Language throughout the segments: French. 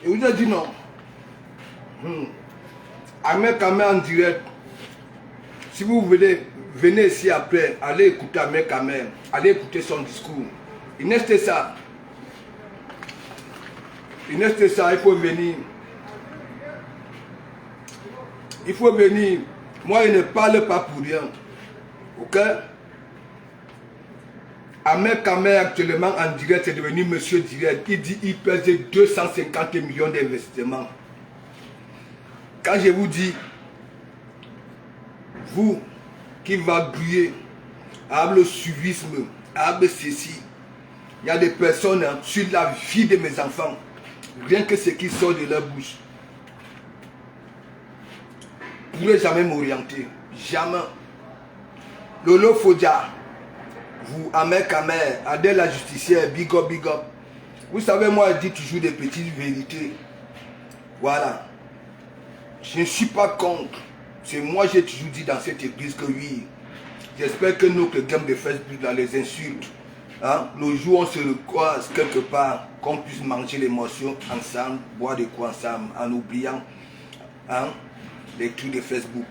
Et vous avez dit non. Ahmed Kamé en direct. Si vous venez ici après, allez écouter Ahmed Kamé, allez écouter son discours. Inès Tessa, il faut venir. Il faut venir. Moi, je ne parle pas pour rien. Ok? Ahmed Kamé actuellement en direct, c'est devenu monsieur direct. Il dit qu'il pèse 250 millions d'investissements. Quand je vous dis, vous qui va briller, avec le suivisme, avec ceci, il y a des personnes sur la vie de mes enfants, rien que ce qui sort de leur bouche, ne pourraient jamais m'orienter. Jamais. Lolo Fodia, vous, Ahmed Kamé, Adèle la justicière, big up, big up. Vous savez, moi, je dis toujours des petites vérités. Voilà. Je ne suis pas contre. C'est moi, j'ai toujours dit dans cette église que oui, j'espère que notre game de Facebook, là, les insultes, hein, le jour où on se recroise quelque part, qu'on puisse manger l'émotion ensemble, boire des coups ensemble, en oubliant hein, les trucs de Facebook.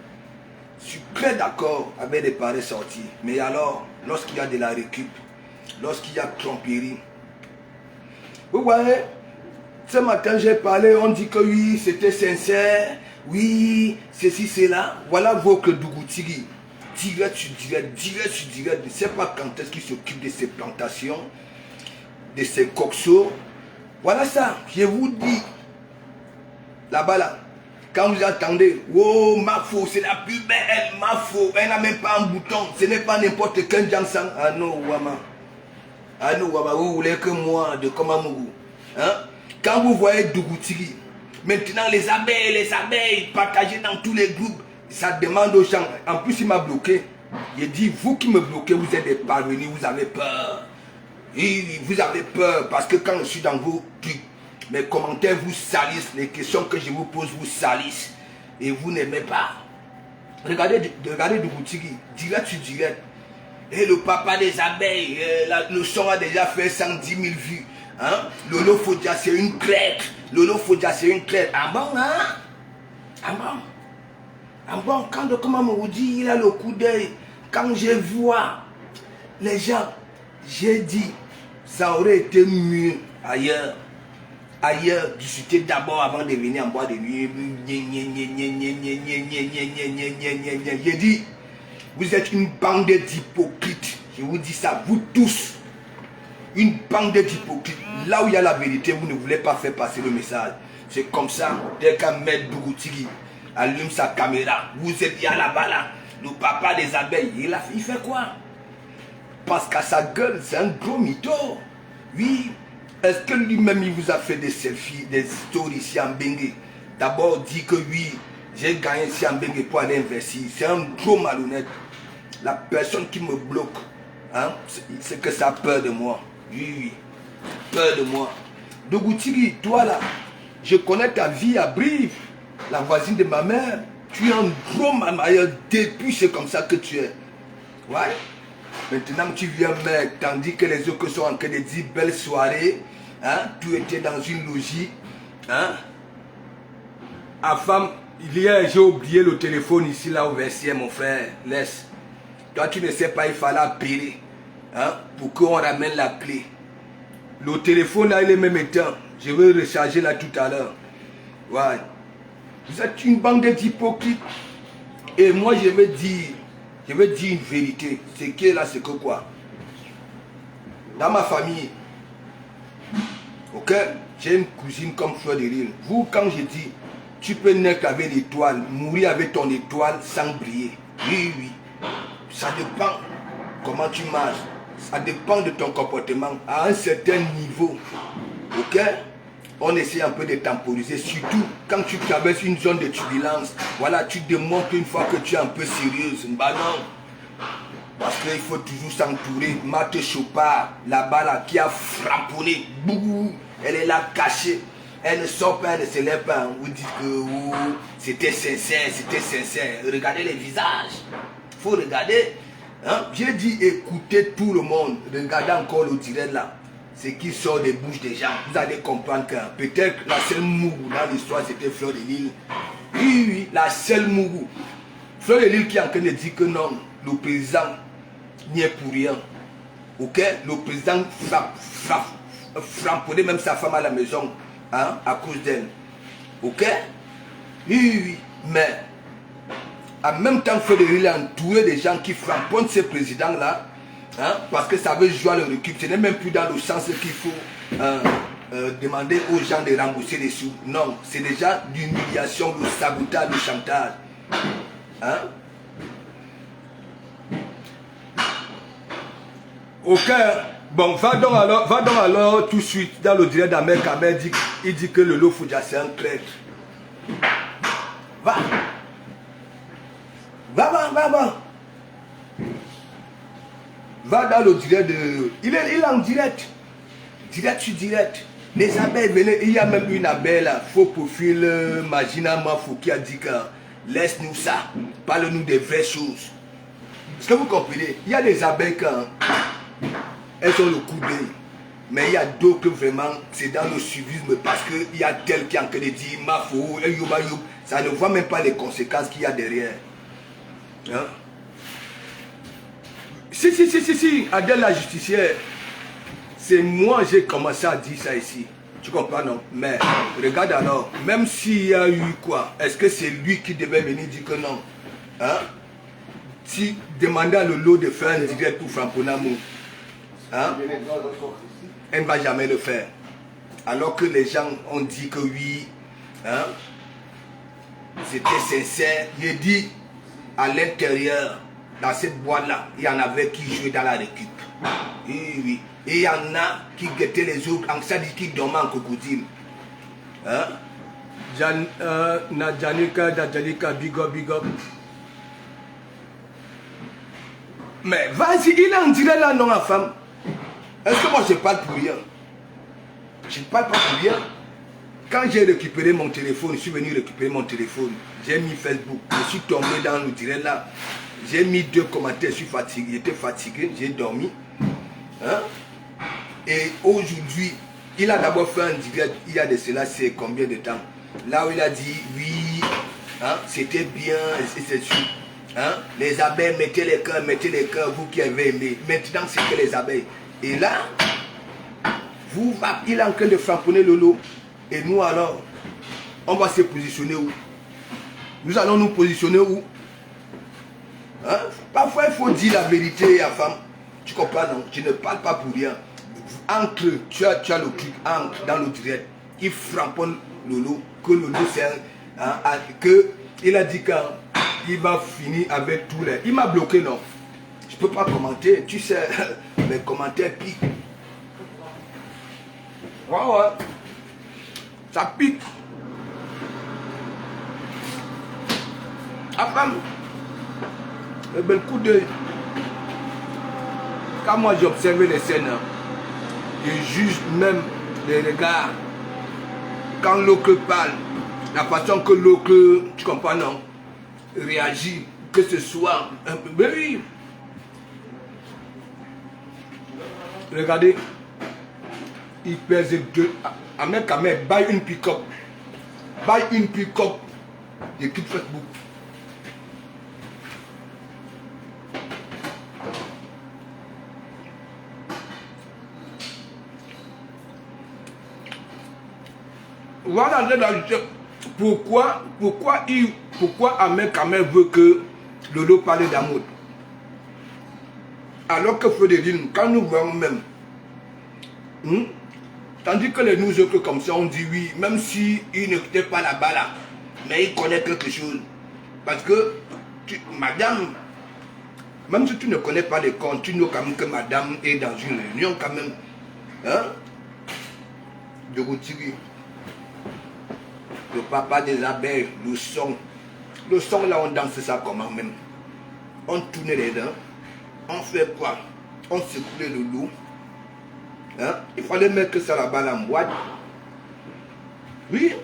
Je suis très d'accord avec les pareils sortis. Mais alors, lorsqu'il y a de la récup, lorsqu'il y a tromperie, vous voyez, ce matin j'ai parlé, on dit que oui, c'était sincère, oui, ceci, cela. Voilà votre Dougoutiri. Direct sur direct, direct sur direct. Je ne sais pas quand est-ce qu'il s'occupe de ces plantations, de ces coxos. Voilà ça, je vous dis. Là-bas, là, quand vous entendez, oh, Mafo, c'est la plus belle, Mafo, elle n'a même pas un bouton, ce n'est pas n'importe quel Jansan. Ah non, Wama. Ah non, Wama, vous voulez que moi, de Komamougou. Hein? Quand vous voyez Dougoutiri, maintenant les abeilles partagées dans tous les groupes, ça demande aux gens. En plus, il m'a bloqué. Il dit, vous qui me bloquez, vous êtes des parvenus, vous avez peur. Et vous avez peur parce que quand je suis dans vos trucs, mes commentaires vous salissent, les questions que je vous pose vous salissent. Et vous n'aimez pas. Regardez Dougoutiri, direct sur direct. Et le papa des abeilles, le son a déjà fait 110 000 vues. Hein? Lolo Fodia, c'est une traite. Lolo Fodia, c'est une traite. Ah bon, hein? Ah bon? Ah bon, quand le comment me dit, il a le coup d'œil. Quand je vois les gens, j'ai dit, ça aurait été mieux ailleurs. Ailleurs, discuter d'abord avant de venir en bois de nuit. J'ai dit, vous êtes une bande d'hypocrites. Je vous dis ça, vous tous. Une bande d'hypocrites. Là où il y a la vérité, vous ne voulez pas faire passer le message. C'est comme ça, dès qu'un maître Dougoutiri allume sa caméra, vous êtes là-bas, là, le papa des abeilles, il fait quoi? Parce qu'à sa gueule, c'est un gros mytho. Oui. Est-ce que lui-même, il vous a fait des selfies, des stories ici en Bengue? D'abord, dit que oui, j'ai gagné ici en Bengue pour aller investir. C'est un gros malhonnête. La personne qui me bloque, hein, c'est que ça a peur de moi. Oui, oui, peur de moi. Dougoutiri, toi là, je connais ta vie à Brive, la voisine de ma mère. Tu es un gros mamailleur depuis, c'est comme ça que tu es. Ouais. Maintenant tu viens mec, tandis que les autres sont en train de dire belle soirée, hein, tu étais dans une logique, hein. À femme, hier j'ai oublié le téléphone ici là au vestiaire mon frère, laisse. Toi tu ne sais pas, il fallait appeler, hein, pour qu'on ramène la clé. Le téléphone là il est même éteint, je vais recharger là tout à l'heure. Ouais. Vous êtes une bande d'hypocrites. Et moi je vais dire une vérité. C'est que là, c'est que quoi? Dans ma famille, ok, j'ai une cousine comme Fleur de Lille. Vous, quand je dis, tu peux naître avec l'étoile, mourir avec ton étoile sans briller. Oui, oui. Ça dépend comment tu marches. Ça dépend de ton comportement à un certain niveau. Ok? On essaie un peu de temporiser, surtout quand tu traverses une zone de turbulence. Voilà, tu démontres une fois que tu es un peu sérieuse. Bah non. Parce qu'il faut toujours s'entourer. Marthe Chopard, là-bas, là, qui a frapponné. Bougou, elle est là cachée. Elle ne sort pas, elle ne se lève pas. Vous dites que oh, c'était sincère, c'était sincère. Regardez les visages. Il faut regarder. Hein? J'ai dit écoutez tout le monde. Regardez encore le direct là. ce qui sort des bouches des gens, vous allez comprendre que peut-être la seule mougou dans l'histoire, c'était Fleur de Lille. Oui, oui, la seule mougou. Fleur de Lille qui est en train de dire que non, le président n'y est pour rien. Ok? Le président frapponnait même sa femme à la maison, hein, à cause d'elle. Ok? Oui, oui, oui. Mais en même temps, Fleur de Lille est entouré des gens qui frapponnent ce président-là. Hein, parce que ça veut jouer le recul. Ce n'est même plus dans le sens qu'il faut demander aux gens de rembourser les sous. Non, c'est déjà l'humiliation, le sabotage, le chantage. Hein? Ok, bon, va donc alors tout de suite dans le direct d'Ahmed Kamel. Il dit que le Lolo Foudia c'est un traître. Va. Va dans le direct de... Il est en direct. Direct sur direct. Les abeilles venaient. Il y a même une abeille là. Faux profil Magina Mafou qui a dit que laisse-nous ça. Parle-nous des vraies choses. Est-ce que vous comprenez? Il y a des abeilles quand elles ont le coup d'œil. Mais il y a d'autres vraiment, c'est dans le suivisme parce qu'il y a tel qui est en train de dire Mafou, ça ne voit même pas les conséquences qu'il y a derrière. Hein? Si, Adèle la justicière, c'est moi j'ai commencé à dire ça ici. Tu comprends, non? Mais regarde alors, même s'il y a eu quoi, est-ce que c'est lui qui devait venir dire que non? Hein? Si demandait à Lolo de faire un direct pour Framponamo, hein? Elle ne va jamais le faire. Alors que les gens ont dit que oui, hein? C'était sincère. Il dit à l'intérieur. Dans cette boîte-là, il y en avait qui jouaient dans la récup. Oui, oui. Et il y en a qui guettaient les autres, ça dit qu'ils dormaient en crocodile. Hein? Nadjanika, big up. Mais vas-y, il est en direct là, non, la femme. Est-ce que moi je parle pour rien? Je ne parle pas pour rien. Quand j'ai récupéré mon téléphone, je suis venu récupérer mon téléphone. J'ai mis Facebook. Je suis tombé dans le direct là. J'ai mis 2 commentaires, je suis fatigué, j'étais fatigué, j'ai dormi. Hein? Et aujourd'hui, il a d'abord fait un direct, il y a de cela, c'est combien de temps? Là où il a dit, oui, hein, c'était bien, et c'est sûr. Hein? Les abeilles, mettez les cœurs, vous qui avez aimé. Maintenant, c'est que les abeilles. Et là, il est en train de frapponner Lolo. Et nous alors, on va se positionner où? Nous allons nous positionner où? Hein? Parfois il faut dire la vérité à la femme. Tu comprends, non? Je ne parle pas pour rien. Entre, tu as le truc, entre dans le direct. Il frapponne Lolo, que Lolo c'est que il a dit qu'il va finir avec tous les... Il m'a bloqué, non? Je ne peux pas commenter. Tu sais, les commentaires piquent. Ouais. Ça pique. La femme, le bel coup d'œil. Quand moi j'observais les scènes, je juge même les regards. Quand l'autre parle, la façon que l'autre, tu comprends, non, réagit, que ce soit un peu... Mais oui. Regardez, il pèse 2. Ahmed Kamel, buy une pick-up. Buy une pick-up. Équipe Facebook. Voilà, pourquoi Ahmed Kamel veut que Lolo parle d'amour? Alors que Fleur de Lille, quand nous voyons même, tandis que les nous autres comme ça, on dit oui, même si il n'était pas là-bas là, mais il connaît quelque chose. Parce que, madame, même si tu ne connais pas les comptes, tu sais quand même que madame est dans une réunion quand même, hein, de retirer. Le papa des abeilles, le son là on danse ça comment même. On tourne les dents, on fait quoi? On secouait le loup. Hein? Il fallait mettre ça là-bas en boîte. Oui.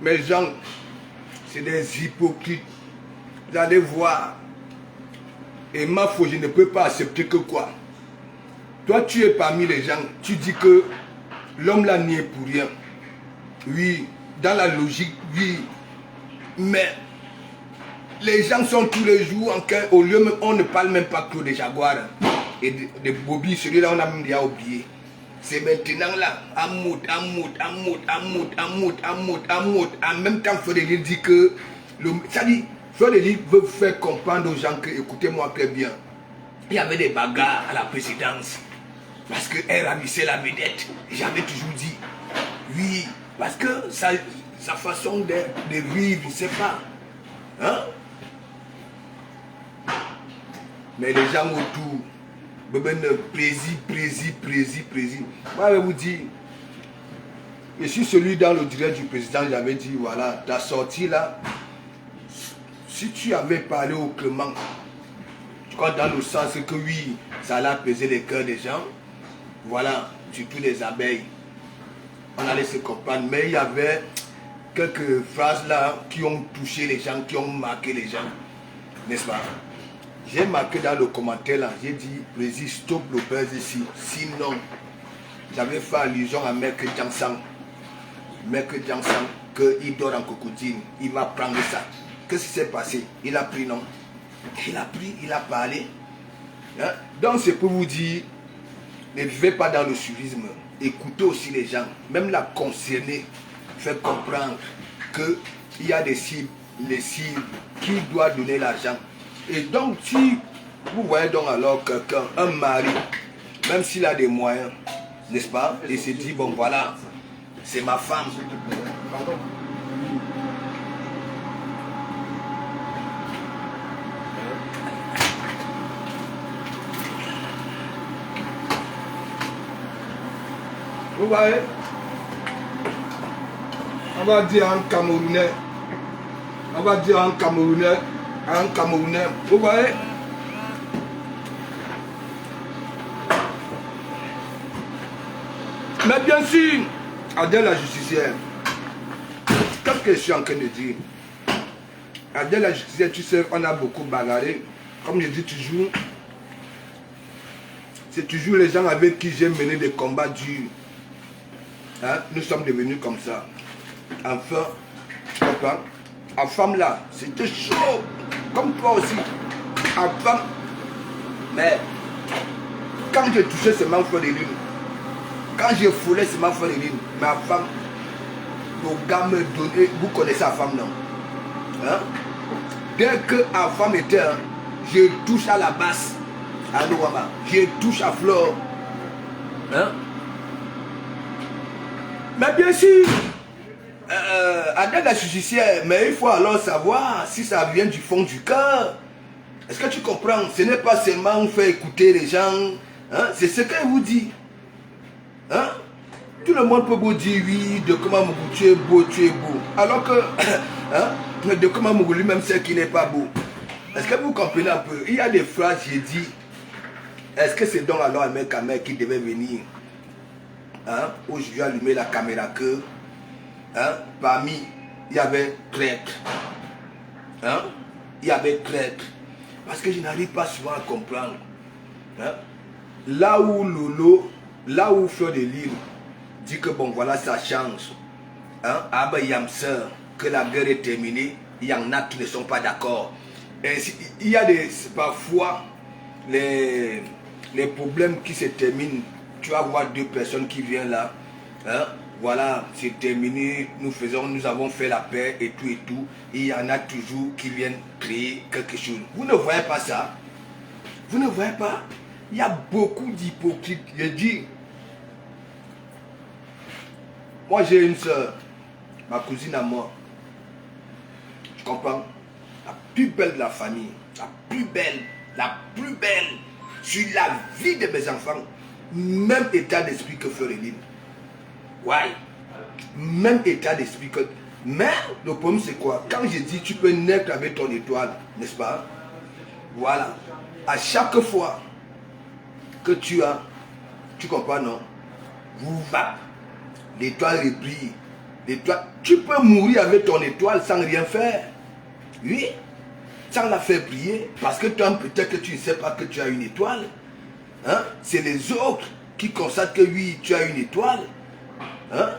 Mes gens, c'est des hypocrites. Vous allez voir. Et ma foi, je ne peux pas accepter que quoi? Toi, tu es parmi les gens, tu dis que l'homme là n'y est pour rien. Oui, dans la logique, oui. Mais les gens sont tous les jours en cœur. Au lieu, on ne parle même pas que des jaguars et des bobbies. Celui-là, on a même déjà oublié. C'est maintenant là, en même temps, Frédéric dit que, ça dit, Frédéric veut faire comprendre aux gens que, écoutez-moi très bien, il y avait des bagarres à la présidence, parce qu'elle ravissait la vedette. J'avais toujours dit, oui, parce que sa façon de vivre, je ne sais pas. Hein? Mais les gens autour, plaisir. Moi, je vais vous dire, je suis celui dans le direct du président, j'avais dit, voilà, ta sortie là, si tu avais parlé au Clément, je crois dans le sens que oui, ça allait apaiser les cœurs des gens, voilà, surtout les abeilles, on allait se comprendre, mais il y avait quelques phrases là qui ont touché les gens, qui ont marqué les gens, n'est-ce pas? J'ai marqué dans le commentaire là, j'ai dit, président, stop le buzz ici. Sinon, j'avais fait allusion à Maître Jansang. Maître Jansang, qu'il dort en cocodine. Il m'a pris ça. Qu'est-ce qui s'est passé? Il a pris, non? Il a pris, il a parlé. Hein? Donc c'est pour vous dire, ne vivez pas dans le suivisme. Écoutez aussi les gens. Même la concernée, fait comprendre qu'il y a des cibles, les cibles, qui doit donner l'argent. Et donc, si vous voyez donc alors quelqu'un, un mari, même s'il a des moyens, n'est-ce pas, et se dit, bon voilà, c'est ma femme. Pardon. Vous voyez, on va dire en Camerounais, vous voyez. Mais bien sûr, Adèle la justicière, qu'est-ce que je suis en train de dire? Adèle la justicière, tu sais, on a beaucoup bagarré. Comme je dis toujours, c'est toujours les gens avec qui j'ai mené des combats durs. Hein? Nous sommes devenus comme ça. Enfin, papa, en femme là, c'était chaud. Comme toi aussi. En femme. Mais quand j'ai touché ce manfort de lune, quand j'ai foulé ce manfort de lune, ma femme, le gars me donnait. Vous connaissez la femme, non? Hein? Dès que la femme était, hein, je touche à la basse. À Nouama. Je touche à Flore. Hein? Mais bien sûr, Adèle la justicière, mais il faut alors savoir si ça vient du fond du cœur. Est-ce que tu comprends? Ce n'est pas seulement on fait écouter les gens, hein? C'est ce qu'elle vous dit. Hein? Tout le monde peut vous dire oui, de comment tu es beau, alors que hein? De comment lui-même sait qu'il n'est pas beau. Est-ce que vous comprenez un peu? Il y a des phrases, j'ai dit, est-ce que c'est donc alors un mec qui devait venir, hein? Où je lui ai allumé la caméra que, hein? Parmi, il y avait traître. Hein? Il y avait traître. Parce que je n'arrive pas souvent à comprendre. Hein? Là où Lolo, là où Fleur de Lille dit que bon voilà ça change. Hein? Ah ben Yamseur, que la guerre est terminée, il y en a qui ne sont pas d'accord. Il y a parfois les problèmes qui se terminent. Tu vas voir deux personnes qui viennent là. Hein? Voilà, c'est terminé, nous avons fait la paix et tout. Il y en a toujours qui viennent créer quelque chose. Vous ne voyez pas ça? Vous ne voyez pas? Il y a beaucoup d'hypocrites. Je dis, moi j'ai une soeur, ma cousine à moi. Je comprends? La plus belle de la famille, la plus belle sur la vie de mes enfants. Même état d'esprit que Fleureline. Ouais. Même état d'esprit que... Mais le problème c'est quoi? Quand je dis tu peux naître avec ton étoile, n'est-ce pas? Voilà. À chaque fois que tu as, tu comprends, non? Vous va. L'étoile brille. L'étoile, tu peux mourir avec ton étoile sans rien faire. Oui. sans la faire briller, parce que toi, peut-être que tu ne sais pas que tu as une étoile. Hein? C'est les autres qui constatent que oui, tu as une étoile. Hein?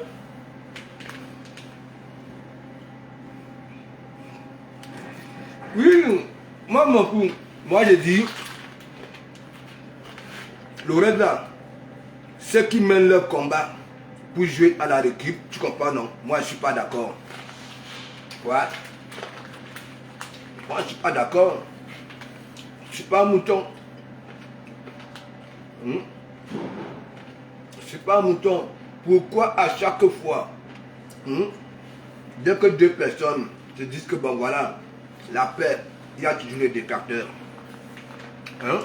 Oui, moi, moi je dis, le reste là, ceux qui mènent leur combat pour jouer à la récup, tu comprends, non? Moi, je ne suis pas d'accord. Ouais. Moi, je ne suis pas d'accord. Je ne suis pas un mouton. Je ne suis pas un mouton. Pourquoi à chaque fois, dès que deux personnes se disent que bon voilà, la paix, il y a toujours les détracteurs. Hein?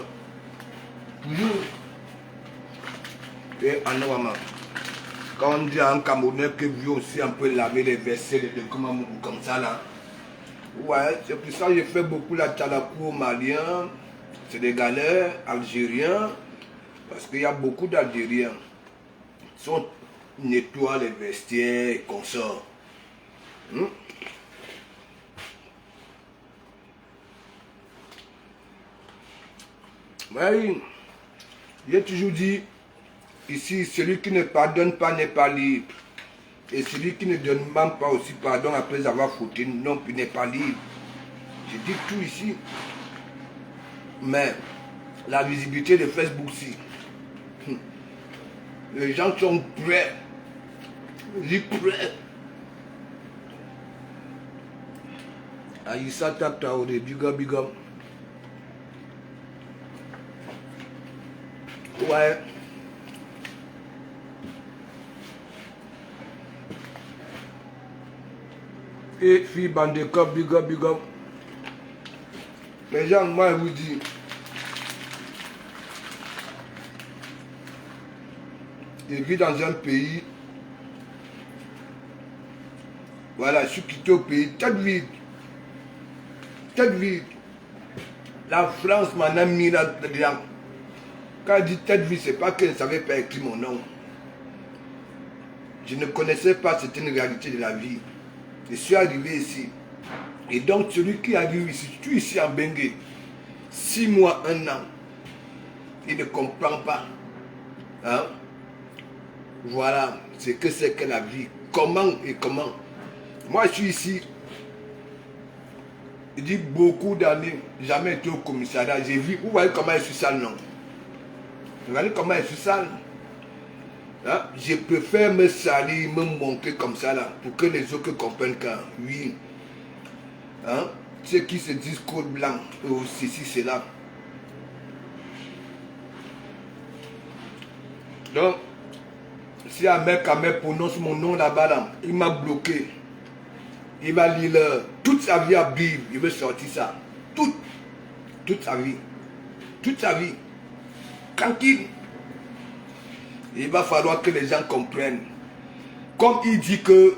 Toujours. Et en Ouama, quand on dit à un Camerounais qui veut aussi un peu laver les versets, les documents comme ça là. Ouais, c'est pour ça que j'ai fait beaucoup la Tchalakou aux Maliens, Sénégalais, Algériens, parce qu'il y a beaucoup d'Algériens qui nettoient les vestiaires et consorts. Oui, j'ai toujours dit, ici, celui qui ne pardonne pas n'est pas libre. Et celui qui ne donne même pas aussi pardon après avoir fauté, non plus n'est pas libre. Je dis tout ici. Mais la visibilité de Facebook, si. Les gens sont prêts. Je dis prêts. Aïssa Tatraoré, big up. Ouais. Et fille Bandecop, big up. Les gens, moi, je vous dis, je vis dans un pays, voilà, je suis quitté au pays, tête vide. La France m'en a mis là-dedans. Quand je dis tête vide, c'est pas qu'elle ne savait pas écrire mon nom. Je ne connaissais pas, c'était une réalité de la vie. Je suis arrivé ici. Et donc, celui qui arrive ici, tu es ici en Bengue, 6 mois, 1 an, il ne comprend pas. Hein? Voilà, c'est que la vie. Comment et comment. Moi, je suis ici, je dis beaucoup d'années, jamais été au commissariat. J'ai vu, vous voyez comment je suis sale, non? Vous voyez comment je suis sale? Hein? Je préfère me salir, me montrer comme ça, là, pour que les autres comprennent que, oui, hein? Ceux qui se disent code blanc, ceci, c'est là. Donc, si un mec prononce mon nom là-bas, là, il m'a bloqué. Il va lire toute sa vie à Bible, il veut sortir ça. Toute sa vie. Toute sa vie. Tranquille. Il va falloir que les gens comprennent. Comme il dit que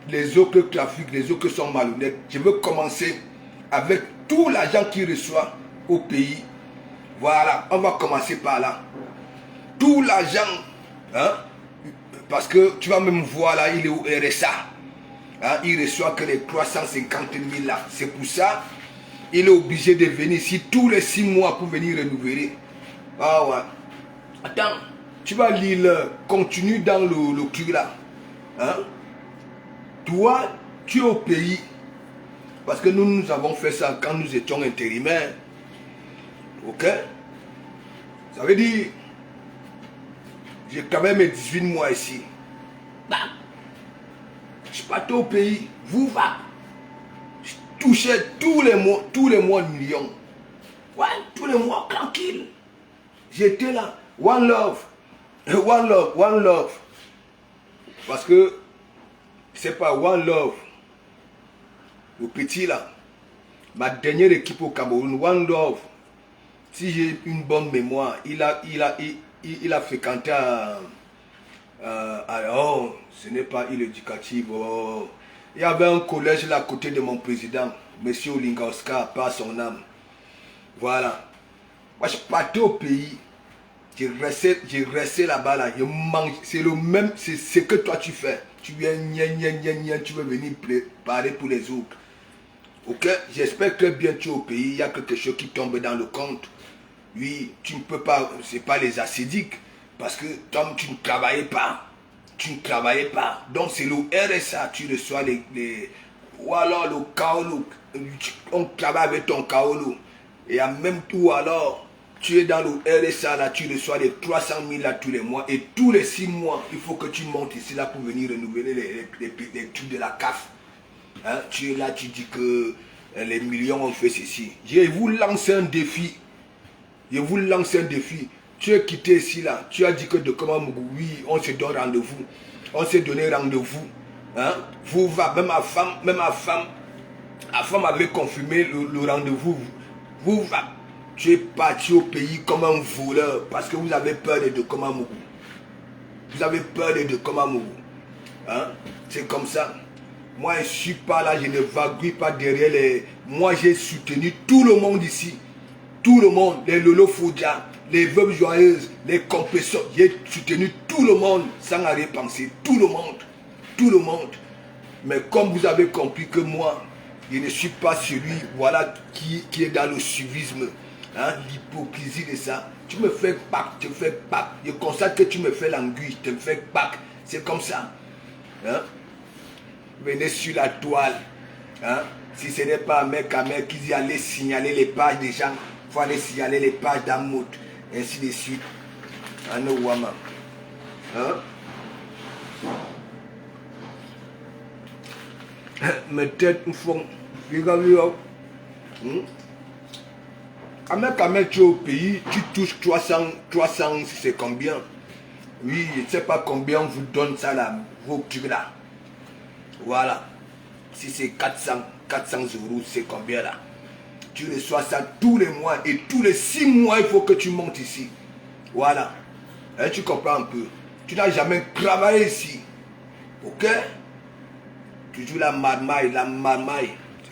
les autres trafics, les autres sont malhonnêtes, je veux commencer avec tout l'argent qu'il reçoit au pays. Voilà, on va commencer par là. Tout l'argent, hein, parce que tu vas même voir là, il est au RSA. Hein, il reçoit que les 350 000 là. C'est pour ça, il est obligé de venir ici tous les 6 mois pour venir renouveler. Ah ouais. Attends, tu vas lire, continue dans le cul là. Hein? Toi, tu es au pays. Parce que nous avons fait ça quand nous étions intérimaires. Ok? Ça veut dire, j'ai quand même 18 mois ici. Bah, je suis parti au pays. Vous va. Je touchais tous les mois 1 million. Ouais, tous les mois, tranquille. J'étais là. One love. One love. Parce que, c'est pas one love. Le petit là. Ma dernière équipe au Cameroun, one love. Si j'ai une bonne mémoire, il a fréquenté oh, ce n'est pas il éducatif. Oh. Il y avait un collège là à côté de mon président, M. Olingowska, par son âme. Voilà. Moi, je partais au pays. Je restais là-bas, là. Je mange. C'est le même, c'est ce que toi tu fais. Tu viens, tu veux venir préparer pour les autres. Ok, j'espère que bien tu es au pays, il y a quelque chose qui tombe dans le compte. Oui, tu ne peux pas, c'est pas les acédiques, parce que Tom, tu ne travaillais pas. Tu ne travaillais pas. Donc c'est le RSA, tu reçois ou alors le Kaolo, on travaille avec ton Kaolo. Et en même temps, alors, tu es dans le RSA, là, tu reçois les 300 000 là tous les mois. Et tous les 6 mois, il faut que tu montes ici là pour venir renouveler les trucs de la CAF. Hein? Tu es là, tu dis que les millions ont fait ceci. Je vous lance un défi. Je vous lance un défi. Tu es quitté ici là. Tu as dit que de Komamougou, oui, on se donne rendez-vous. On s'est donné rendez-vous. Hein? Vous va, même ma femme avait confirmé le rendez-vous. Vous va. Tu es parti au pays comme un voleur parce que vous avez peur de Komamougou. Vous avez peur de Komamougou. Hein? C'est comme ça. Moi, je ne suis pas là, je ne vagouille pas derrière les... Moi, j'ai soutenu tout le monde ici. Tout le monde, les Lolo Foudia, les Veuves Joyeuses, les compresseurs. J'ai soutenu tout le monde sans arrière-pensée. Tout le monde. Tout le monde. Mais comme vous avez compris que moi, je ne suis pas celui voilà, qui est dans le suivisme, hein, l'hypocrisie de ça. Tu me fais pack, tu fais pack. Je constate que tu me fais l'anguille, tu me fais pack. C'est comme ça. Hein? Venez sur la toile. Hein? Si ce n'est pas un mec à mec qui dit aller signaler les pages des gens, il faut aller signaler les pages d'Amout, ainsi de suite. Ano Wama. Hein? Mes têtes me font. Regardez. Un mec, tu es au pays, tu touches 300, c'est combien? Oui, je ne sais pas combien on vous donne ça là, vos trucs là. Voilà. Si c'est 400 euros, c'est combien là? Tu reçois ça tous les mois et tous les 6 mois, il faut que tu montes ici. Voilà. Hein, tu comprends un peu? Tu n'as jamais travaillé ici. Ok? Toujours la marmaille,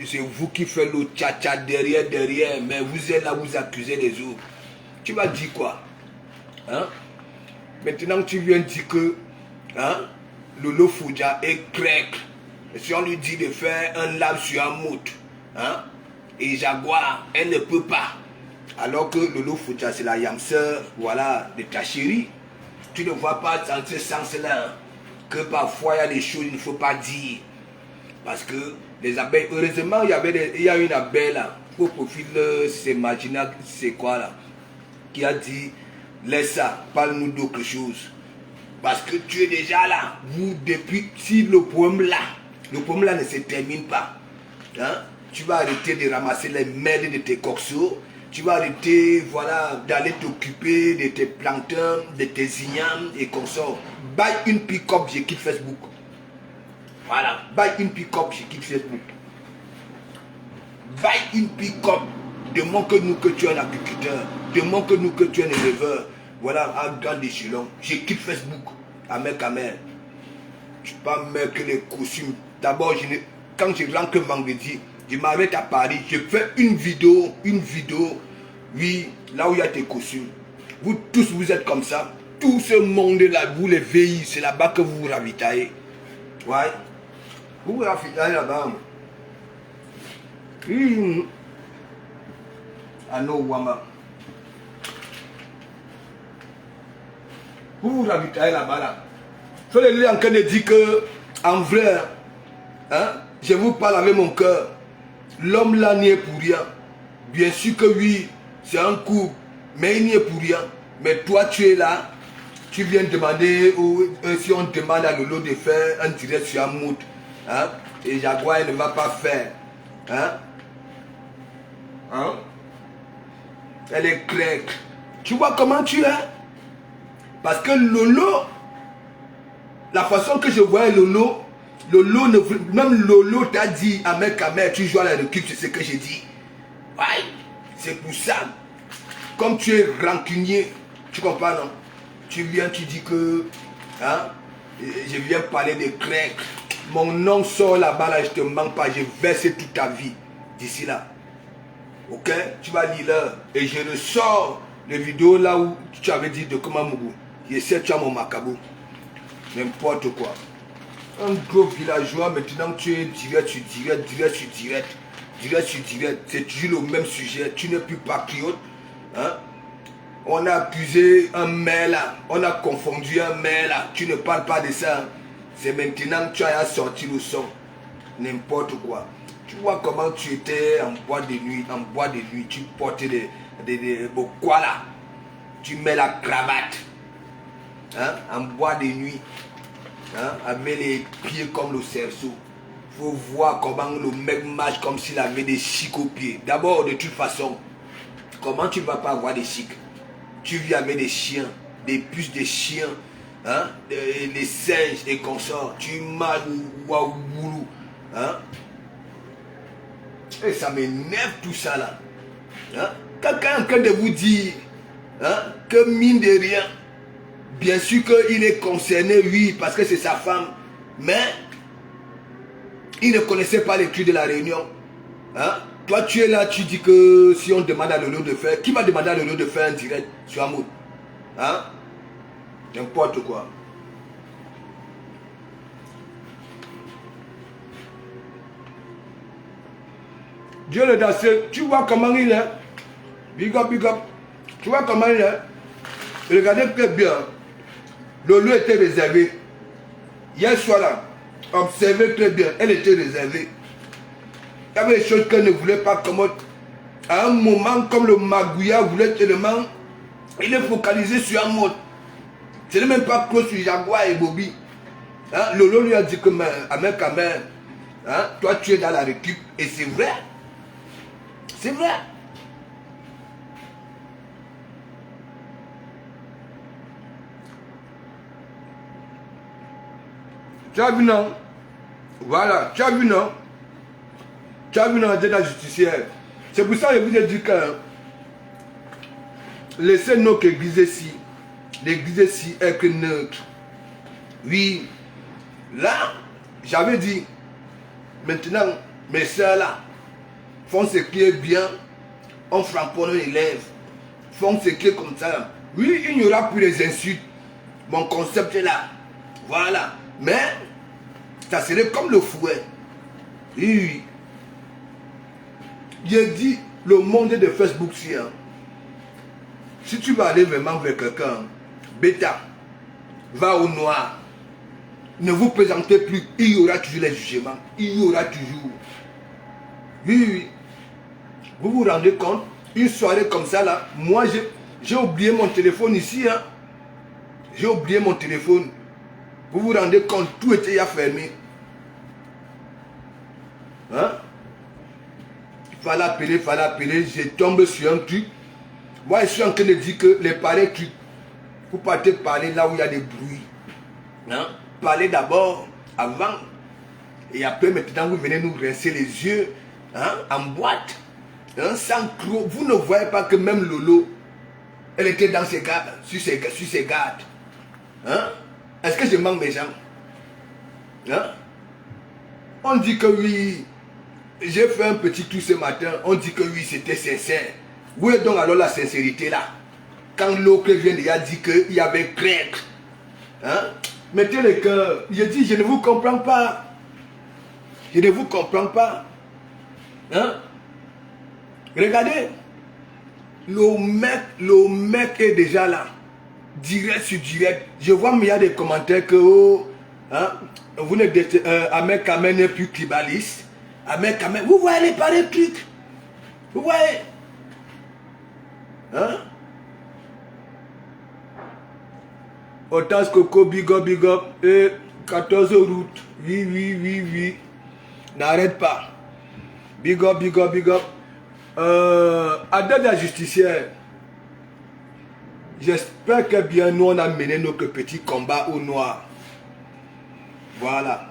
C'est vous qui faites le tcha-tcha derrière, mais vous êtes là, vous accusez les autres. Tu vas dire quoi? Hein? Maintenant, tu viens dire que hein, Lolo Foudia est grec. Et si on lui dit de faire un lave sur un mout, hein, et Jaguar, elle ne peut pas. Alors que Lolo Foudia, c'est la yamseur, voilà, de ta chérie. Tu ne vois pas dans ce sens-là, hein, que parfois il y a des choses qu'il ne faut pas dire. Parce que les abeilles, heureusement, il y a une abeille là, au profil, c'est Magina, c'est quoi là, qui a dit, laisse ça, parle-nous d'autre chose. Parce que tu es déjà là, vous, depuis, si le problème là ne se termine pas, hein, tu vas arrêter de ramasser les merdes de tes coxos, tu vas arrêter, voilà, d'aller t'occuper de tes plantains, de tes ignames et consorts. Buy une pick-up, je quitte Facebook. Voilà, buy une pick-up, je quitte Facebook. Buy une pick-up, demande-nous que tu es un agriculteur, demande-nous que tu es un éleveur. Voilà, à grande échelon, je quitte Facebook, à mec à mère. Je ne peux pas mettre les costumes. D'abord, quand je rentre vendredi, je m'arrête à Paris, je fais une vidéo, oui, là où il y a tes costumes. Vous tous, vous êtes comme ça. Tout ce monde-là, vous les veillez, c'est là-bas que vous vous ravitaillez. Ouais. Vous vous ravitaillez là-bas. Ano Wama. Vous vous ravitaillez là-bas là. Soleil est en train de dire que, en vrai, hein, je vous parle avec mon cœur. L'homme là n'y est pour rien. Bien sûr que oui, c'est un coup, mais il n'y est pour rien. Mais toi, tu es là, tu viens demander, si on demande à Lolo de faire un direct sur un mout, hein, et Jaguar ne va pas faire. Hein? Hein? Elle est grecque. Tu vois comment tu es? Parce que Lolo, la façon que je voyais Lolo, même Lolo t'a dit à mec, tu joues à la récup, c'est ce que j'ai dit. Ouais, c'est pour ça. Comme tu es rancunier, tu comprends non? Tu viens, tu dis que, hein, je viens parler de grec. Mon nom sort là-bas, là, je te manque pas, j'ai versé toute ta vie d'ici là. Ok? Tu vas lire là. Et je ressors les vidéos là où tu avais dit de Komamougou. Je sais, tu as mon macabou. N'importe quoi. Un gros villageois, maintenant tu es direct sur direct, direct sur direct, direct sur direct. C'est toujours le même sujet. Tu n'es plus patriote. Hein? On a accusé un maire là. On a confondu un maire là. Tu ne parles pas de ça. C'est maintenant que tu as sorti le son. N'importe quoi. Tu vois comment tu étais en boîte de nuit. En boîte de nuit, tu portais des quoi là. Tu mets la cravate. Hein? En boîte de nuit. Hein? Avec les pieds comme le cerceau. Il faut voir comment le mec marche comme s'il avait des chics aux pieds. D'abord, de toute façon, comment tu ne vas pas avoir des chics? Tu vis avec des chiens, des puces de chiens, hein? Des singes, des consorts. Tu marches waouh, hein? Et ça m'énerve tout ça là. Hein? Quelqu'un est en train de vous dire, hein, que mine de rien, bien sûr qu'il est concerné, oui, parce que c'est sa femme, mais il ne connaissait pas les trucs de la réunion. Hein? Toi, tu es là, tu dis que si on demande à Lolo de faire, qui va demander à Lolo de faire un direct sur Amour? Hein? N'importe quoi. Dieu le danseur, tu vois comment il est? Big up, big up. Tu vois comment il est? Regardez très bien. Lolo était réservé. Hier soir là, observez très bien, elle était réservée. Il y avait des choses qu'elle ne voulait pas commettre. À un moment, comme le Magouya voulait tellement, il est focalisé sur un mode. Ce n'est même pas close sur Jaguar et Bobby. Hein? Lolo lui a dit que, Amen, hein? Toi tu es dans la récup. Et c'est vrai. C'est vrai. Tu as vu non? Voilà, tu as vu non? Tu as vu non, la justicière. C'est pour ça que je vous ai dit que laissez notre église ici. L'église ici est que neutre. Oui. Là, j'avais dit, maintenant, mes soeurs là, font ce qui est bien, on framponne les lèvres, font ce qui est comme ça. Oui, il n'y aura plus les insultes. Mon concept est là. Voilà. Mais, ça serait comme le fouet. Oui, oui. J'ai dit, le monde de Facebook, si tu vas aller vraiment vers quelqu'un, bêta, va au noir. Ne vous présentez plus, il y aura toujours les jugements. Il y aura toujours. Oui, oui. Vous vous rendez compte, une soirée comme ça là, moi j'ai oublié mon téléphone ici. Hein. J'ai oublié mon téléphone. Vous vous rendez compte, tout était ya fermé. Hein? Il fallait appeler, je tombe sur un truc. Moi je suis en train de dire que les pareils trucs, vous partez parler là où il y a des bruits. Hein? Parlez d'abord avant. Et après maintenant vous venez nous rincer les yeux, hein, en boîte. Hein, sans croc. Vous ne voyez pas que même Lolo, elle était dans ses gardes, sur ses gardes. Hein? Est-ce que je manque mes jambes? Hein? On dit que oui, j'ai fait un petit tour ce matin, on dit que oui, c'était sincère. Où est donc alors la sincérité là? Quand l'autre vient déjà dire qu'il y avait crainte. Hein? Mettez le cœur. Je dis, je ne vous comprends pas. Je ne vous comprends pas. Hein? Regardez. Le mec est déjà là. Direct sur direct. Je vois, mais il y a des commentaires que oh, hein, vous n'êtes Ahmed Kamel n'est plus tribaliste. Ahmed Kamel, vous voyez les pareils trucs. Vous voyez? Hein? Otas Coco, big up. Et 14 routes. Oui. N'arrête pas. Big up. Adèle la justicière. J'espère que bien nous on a mené notre petit combat au noir. Voilà.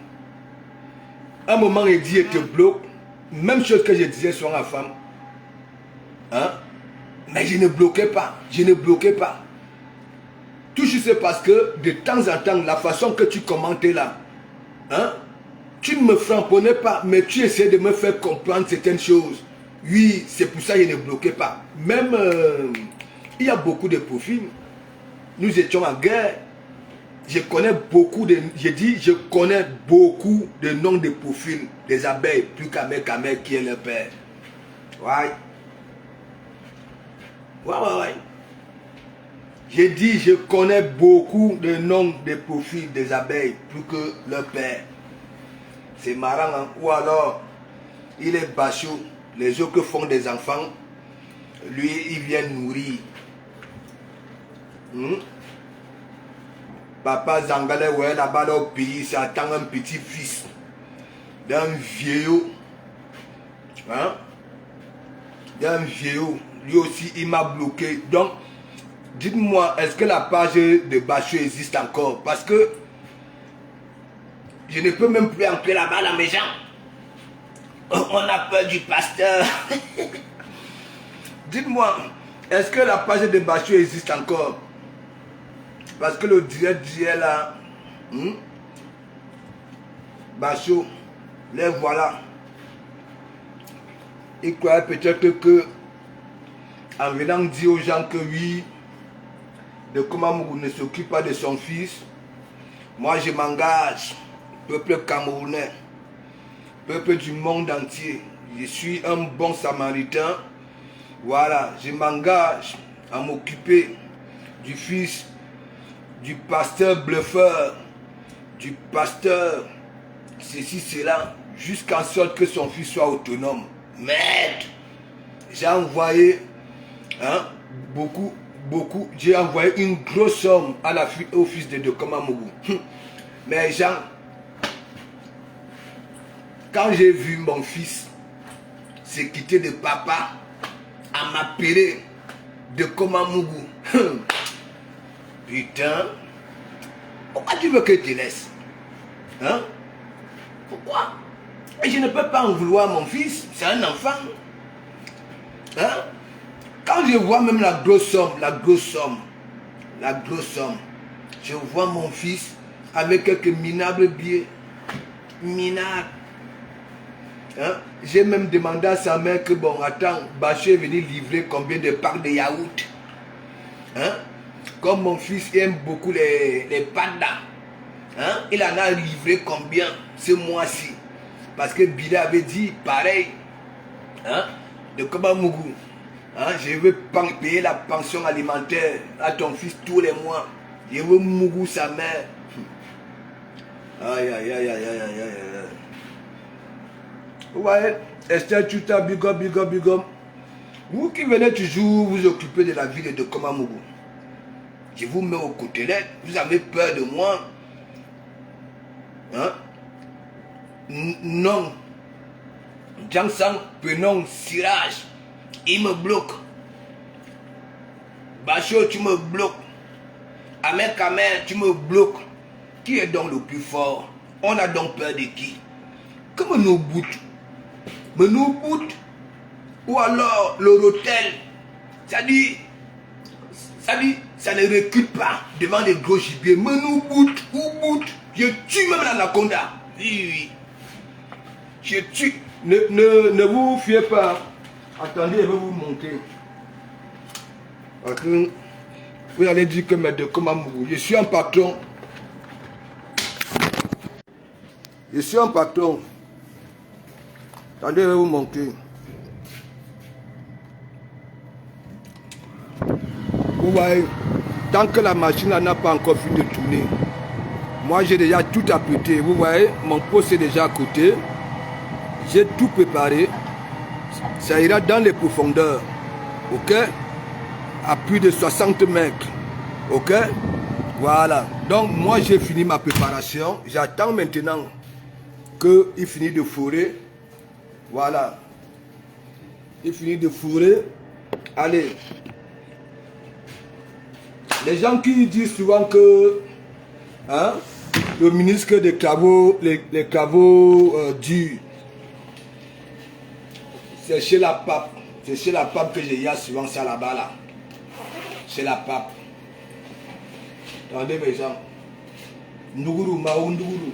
Un moment il dit il te bloque. Même chose que je disais sur la femme. Hein? Mais je ne bloquais pas. Tout juste parce que de temps en temps, la façon que tu commentais là, hein? Tu ne me frapponnais pas, mais tu essaies de me faire comprendre certaines choses. Oui, c'est pour ça que je ne bloquais pas. Même, il y a beaucoup de profils. Nous étions en guerre. je connais beaucoup de... Je dis, je connais beaucoup de noms de profils des abeilles, plus qu'Amer qui est leur père. Ouais. Ouais. J'ai dit, je connais beaucoup de noms de profils des abeilles, plus que leur père. C'est marrant, hein? Ou alors, il est bachot, les autres font des enfants, lui, il vient nourrir. Papa Zangalais, ouais, là-bas dans le pays, ça attend un petit-fils d'un vieillot. Hein? D'un vieillot. Lui aussi, il m'a bloqué. Donc, dites-moi, est-ce que la page de Bachot existe encore? Parce que je ne peux même plus entrer là-bas à la maison. On a peur du pasteur. Dites-moi, est-ce que la page de Bachot existe encore? Parce que le direct d'hier là, Bachot, les voilà. Il croyait peut-être que, en venant dire aux gens que oui, de Komamougou ne s'occupe pas de son fils, moi je m'engage, peuple camerounais, peuple du monde entier, je suis un bon samaritain, voilà, je m'engage à m'occuper du fils du pasteur bluffeur, du pasteur ceci, cela, jusqu'en sorte que son fils soit autonome. Merde! J'ai envoyé beaucoup, j'ai envoyé une grosse somme à au fils de Komamougou. Mais Jean, quand j'ai vu mon fils se quitter de papa, à m'appeler de Komamougou, putain, pourquoi tu veux que je te laisse? Hein? Pourquoi? Et je ne peux pas en vouloir mon fils, c'est un enfant. Hein? Quand je vois même la grosse somme, je vois mon fils avec quelques minables billets. Minables. Hein? J'ai même demandé à sa mère que bon, attends, Bachot est venu livrer combien de packs de yaourt. Hein? Comme mon fils aime beaucoup les pandas, hein? Il en a livré combien ce mois-ci? Parce que Billy avait dit pareil, hein? De Komamougou, hein? Je veux payer la pension alimentaire à ton fils tous les mois. Je veux Mougou sa mère. Aïe. Vous voyez, Esther Tuta, big up. Vous qui venez toujours vous occuper de la ville de Komamougou, je vous mets aux côtés là, vous avez peur de moi. Hein? Non. Jansang, prénom Siraj, il me bloque. Bachot, tu me bloques. Amer Kamer, tu me bloques. Qui est donc le plus fort? On a donc peur de qui? Comme nous bout. Mais nous bout. Ou alors le rotel. Ça dit, ça ne recule pas devant des gros gibiers. Mais nous bout, je tue même l'anaconda. Oui. Je tue. Ne vous fiez pas. Attendez, je vais vous montrer. Okay. Vous allez dire que mais de Komamougou, je suis un patron. Je suis un patron. Attendez, je vais vous montrer. Vous voyez, tant que la machine n'a pas encore fini de tourner, moi j'ai déjà tout apprêté. Vous voyez, mon poste est déjà à côté. J'ai tout préparé. Ça ira dans les profondeurs. Ok? À plus de 60 mètres. Ok? Voilà. Donc moi j'ai fini ma préparation. J'attends maintenant qu'il finisse de fourrer. Voilà. Il finit de fourrer. Allez. Les gens qui disent souvent que hein, le ministre des travaux, les travaux durs, c'est chez la pape. C'est chez la pape que il y a souvent ça là-bas. Là. C'est la pape. Attendez mes gens. Ndougourou, Maou Ndougourou.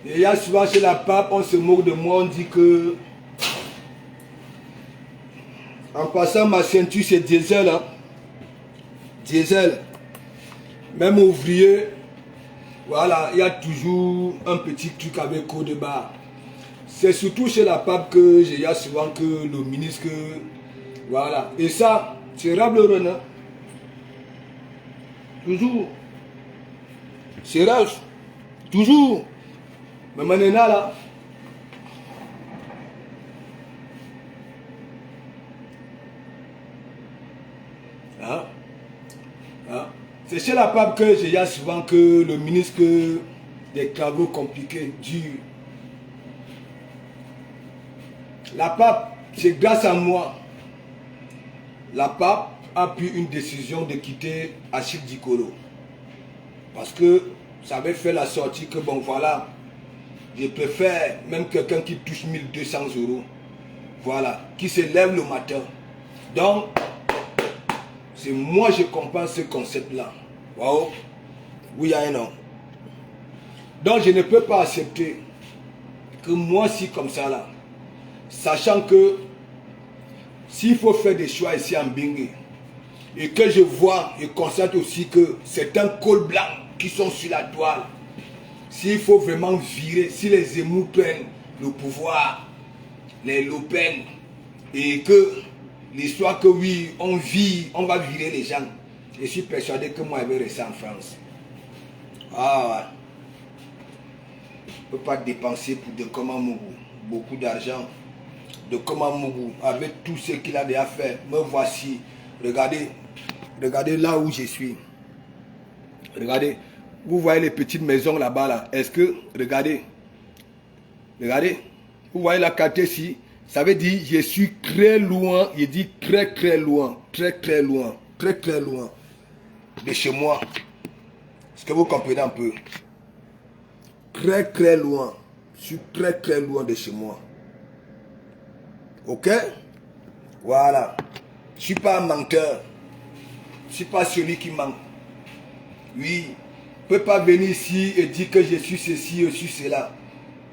Il y a souvent chez la pape, on se moque de moi, on dit que en passant ma ceinture c'est diesel. Hein. Diesel. Même ouvrier, Voilà, il y a toujours un petit truc avec code barre. C'est surtout chez la pape que j'ai souvent que le ministre, voilà. Et ça, c'est rare le renard. Toujours. C'est rare. Toujours. Mais maintenant là. Hein? Hein? C'est chez la pape que j'ai souvent que le ministre des travaux compliqués, durs. La pape, c'est grâce à moi. La pape a pris une décision de quitter Achille Dikoro. Parce que ça avait fait la sortie que bon voilà, je préfère même quelqu'un qui touche 1200 €. Voilà, qui se lève le matin. Donc, c'est moi je comprends ce concept-là. Wow. Oui, il y a un an. Donc, je ne peux pas accepter que moi, si comme ça là, sachant que s'il faut faire des choix ici en Bingue, et que je vois et constate aussi que c'est un col blanc qui sont sur la toile, s'il faut vraiment virer, si les Zemmour prennent le pouvoir, les Le Pen, et que l'histoire que oui, on va virer les gens, je suis persuadé que moi je vais rester en France. Ah ouais. Je ne peux pas dépenser pour de Komamougou beaucoup d'argent. De Komamougou, avec tout ce qu'il a déjà fait, me voici. Regardez, regardez là où je suis. Regardez, vous voyez les petites maisons là-bas là. Est-ce que, regardez, regardez, vous voyez la carte ici. Ça veut dire je suis très loin, il dit très loin, très loin, très loin de chez moi. Est-ce que vous comprenez un peu? Très loin. Je suis très loin de chez moi. Ok? Voilà. Je ne suis pas un menteur. Je ne suis pas celui qui ment. Oui. Je ne peux pas venir ici et dire que je suis ceci, je suis cela.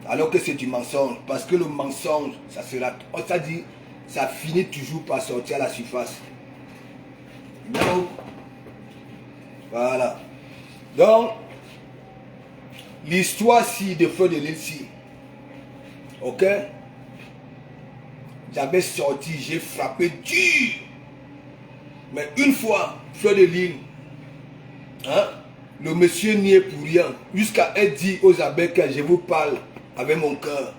Alors que c'est du mensonge. Parce que le mensonge, ça sera. Ça dit, ça finit toujours par sortir à la surface. Non. Voilà. Donc, l'histoire-ci de Feu de l'île-ci. Ok? J'avais sorti, j'ai frappé dur. Mais une fois, Fleur de Lune, hein, le monsieur n'y est pour rien. Jusqu'à être dit aux abeilles que je vous parle avec mon cœur.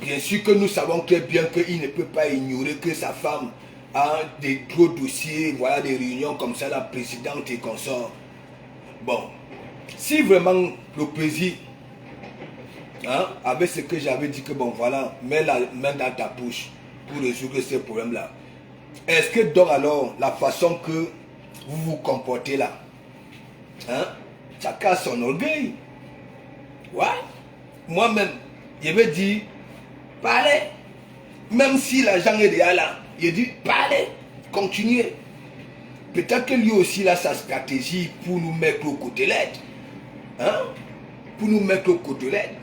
Bien sûr que nous savons très bien qu'il ne peut pas ignorer que sa femme a des gros dossiers, voilà, des réunions comme ça, la présidente et consort. Bon, si vraiment le président, hein, avec ce que j'avais dit que bon voilà, mets la main dans ta bouche pour résoudre ces problèmes-là. Est-ce que donc alors la façon que vous vous comportez là, hein, chacun a son orgueil. Ouais. Moi-même, je vais dire, parlez. Même si l'argent est déjà là, je dis, parlez, continuez. Peut-être que lui aussi il a sa stratégie pour nous mettre aux côtelettes. Hein? Pour nous mettre aux côtelettes.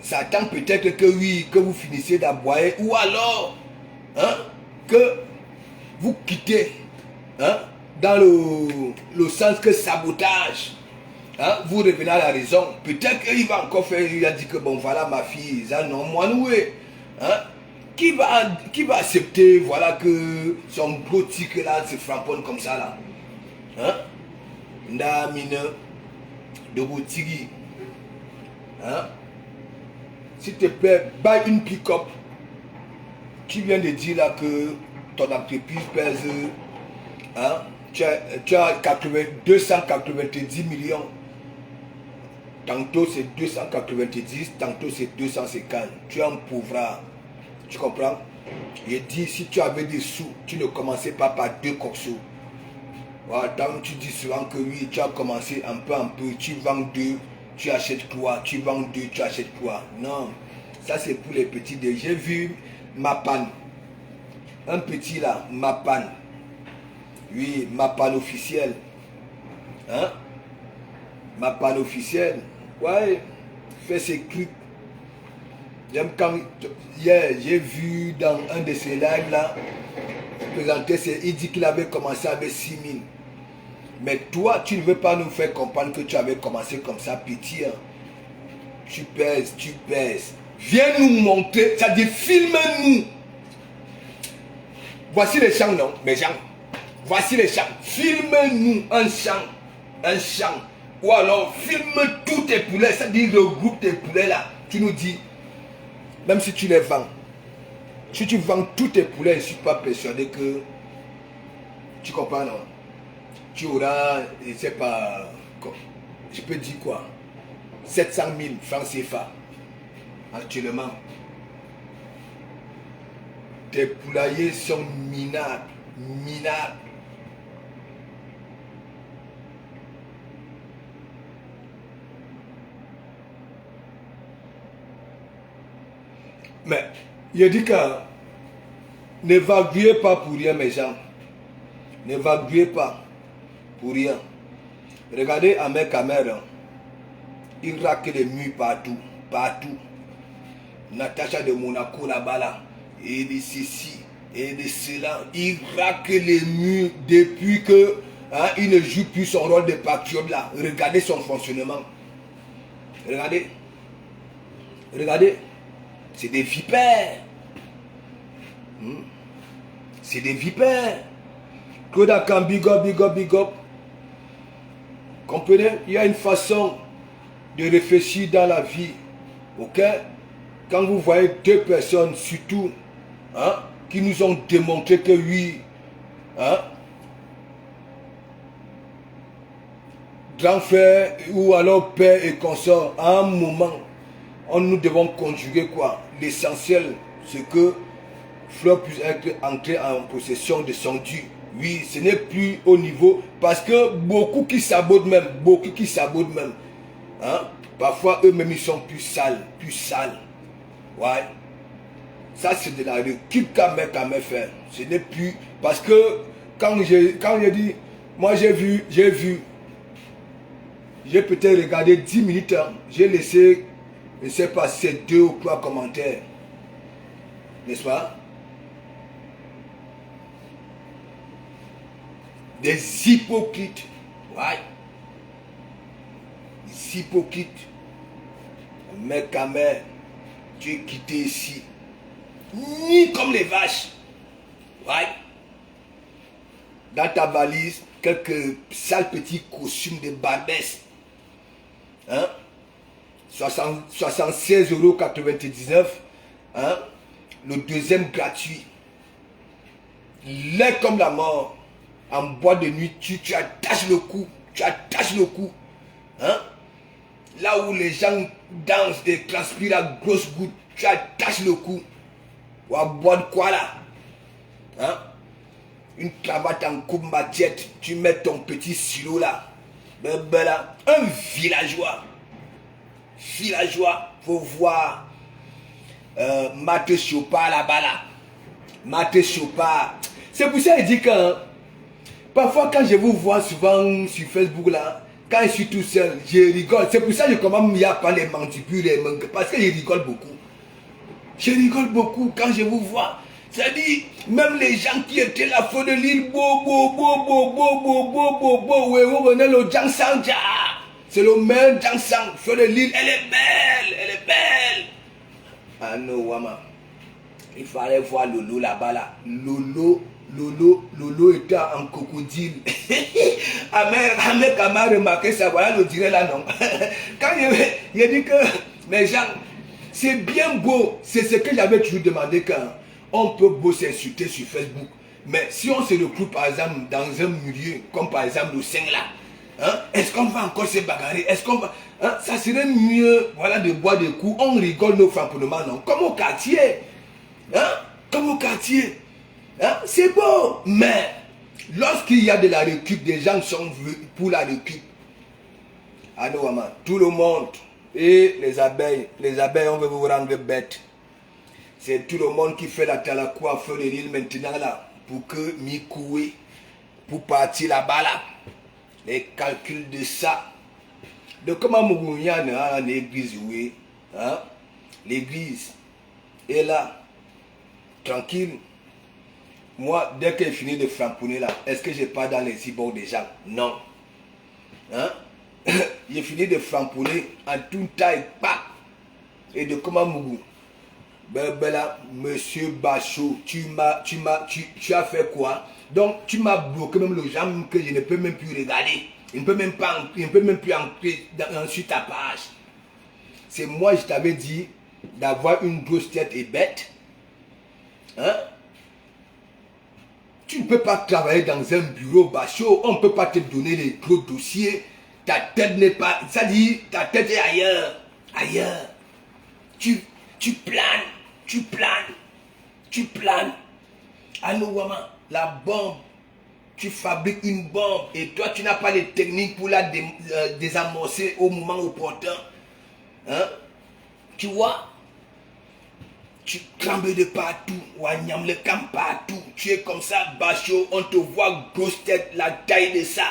Ça attend peut-être que oui, que vous finissez d'aboyer, ou alors hein, que vous quittez hein, dans le sens que sabotage. Hein, vous revenez à la raison. Peut-être qu'il va encore faire, il a dit que bon voilà ma fille, ça non, moi nous, hein, qui va accepter voilà que son gros tic là se frapponne comme ça là. Hein? Ndamine de Boutigi. Hein? S'il te plaît, buy une pick-up. Tu viens de dire là que ton entreprise pèse, hein, tu as 290 millions. Tantôt c'est 290, tantôt c'est 250. Tu es un pauvre. Tu comprends? Il dit, si tu avais des sous, tu ne commençais pas par 2 coxos. Voilà, donc tu dis souvent que oui, tu as commencé un peu, tu vends 2, tu achètes 3, tu vends 2, tu achètes 3. Non, ça c'est pour les petits. J'ai vu ma panne. Un petit là, ma panne. Oui, ma panne officielle. Hein? Ma panne officielle. Ouais, fait ses clips. J'aime quand, hier, j'ai vu dans un de ces lives là, il dit qu'il avait commencé avec 6 000. Mais toi, tu ne veux pas nous faire comprendre que tu avais commencé comme ça, petit. Hein. Tu pèses, tu pèses. Viens nous montrer, ça dit filme-nous. Voici les champs, non, mes gens. Voici les champs. Filme-nous un champ. Un champ. Ou alors, filme tous tes poulets. Ça dit, regroupe tes poulets là. Tu nous dis, même si tu les vends. Si tu vends tous tes poulets, je ne suis pas persuadé que... Tu comprends, non? Tu auras, je ne sais pas, je peux dire quoi? 700 000 francs CFA. Actuellement. Tes poulaillers sont minables. Minables. Mais, il dit que n'évaluez pas pour rien, mes gens. N'évaluez pas pour rien. Regardez à mes caméras. Il raque les murs partout. Partout. Natacha de Monaco là-bas là. Et de ceci. Et de cela. Il raque les murs depuis que il ne joue plus son rôle de patriote là. Regardez son fonctionnement. Regardez. Regardez. C'est des vipères. C'est des vipères. Claude Akam, big up, big up, big up. Comprenez? Il y a une façon de réfléchir dans la vie. Ok? Quand vous voyez deux personnes, surtout, qui nous ont démontré que oui, grand frère ou alors père et consort, à un moment, nous devons conjuguer quoi? L'essentiel, c'est que Fleur puisse être entré en possession de son dû. Oui, ce n'est plus au niveau, parce que beaucoup qui sabotent même, parfois eux-mêmes ils sont plus sales, ouais. Ça c'est de la récup qu'à mes fait. Ce n'est plus, parce que quand j'ai dit, moi j'ai vu, j'ai peut-être regardé 10 minutes, j'ai laissé, je ne sais pas si c'est 2 ou 3 commentaires, n'est-ce pas? Des hypocrites. Ouais. Des hypocrites. Mec à mère, tu es quitté ici. Ni comme les vaches. Ouais. Dans ta valise, quelques sales petits costumes de barbès. 76,99 €. Le deuxième gratuit. Laid comme la mort. En boîte de nuit, tu attaches le cou. Là où les gens dansent et transpirent à grosses gouttes, tu attaches le cou. Ou à boire de quoi là? Une cravate en coupe matiette, tu mets ton petit silo là. Là. Un villageois. Faut voir Maté Chopard là-bas là. Maté Chopard. C'est pour ça qu'il dit que parfois quand je vous vois souvent sur Facebook là, quand je suis tout seul, je rigole. C'est pour ça que je commence à pas les mandibules, parce que je rigole beaucoup. Je rigole beaucoup quand je vous vois. C'est-à-dire, même les gens qui étaient là, feu de l'île, vous venez le Jansang. C'est le meilleur Jansang, feu de l'île, elle est belle. Ah non, Wama. Il fallait voir Lolo là-bas là. Lolo était en crocodile. Ahmed Kama a remarqué ça, voilà le dirait là non. Quand il a dit que mes gens, c'est bien beau, c'est ce que j'avais toujours demandé quand on peut beau s'insulter sur Facebook. Mais si on se retrouve par exemple dans un milieu, comme par exemple le Seng là, est-ce qu'on va encore se bagarrer? Est-ce qu'on va. Ça serait mieux voilà, de boire des coups, on rigole nos frapponnements, non? Comme au quartier. C'est beau, mais lorsqu'il y a de la récup, des gens sont pour la récup. Tout le monde et les abeilles, on veut vous rendre bêtes. C'est tout le monde qui fait la talakou à feu de l'île maintenant là, pour que Mikoué, pour partir là-bas là. Les calculs de ça. De comment Mougouyan a l'église, oui. L'église est là. Tranquille. Moi, dès que j'ai fini de framponner là, est-ce que je pars dans les ciboires des gens? Non. Hein? J'ai fini de framponner en toute taille, pas. Et de comment Mougou. Ben là, monsieur Bachot, tu as fait quoi? Donc tu m'as bloqué même le jambe que je ne peux même plus regarder. Il ne peut même plus entrer sur ta page. C'est moi, je t'avais dit d'avoir une grosse tête et bête. Hein? Tu ne peux pas travailler dans un bureau Bachot. On ne peut pas te donner les gros dossiers. Ta tête n'est pas... Ça dit, ta tête est ailleurs. Ailleurs. Tu planes. Tu planes. Anouama, la bombe. Tu fabriques une bombe. Et toi, tu n'as pas les techniques pour la désamorcer au moment opportun. Hein? Tu vois? Tu trembles de partout, Wanyam le camp partout. Tu es comme ça, Bachot, on te voit grosse tête, la taille de ça,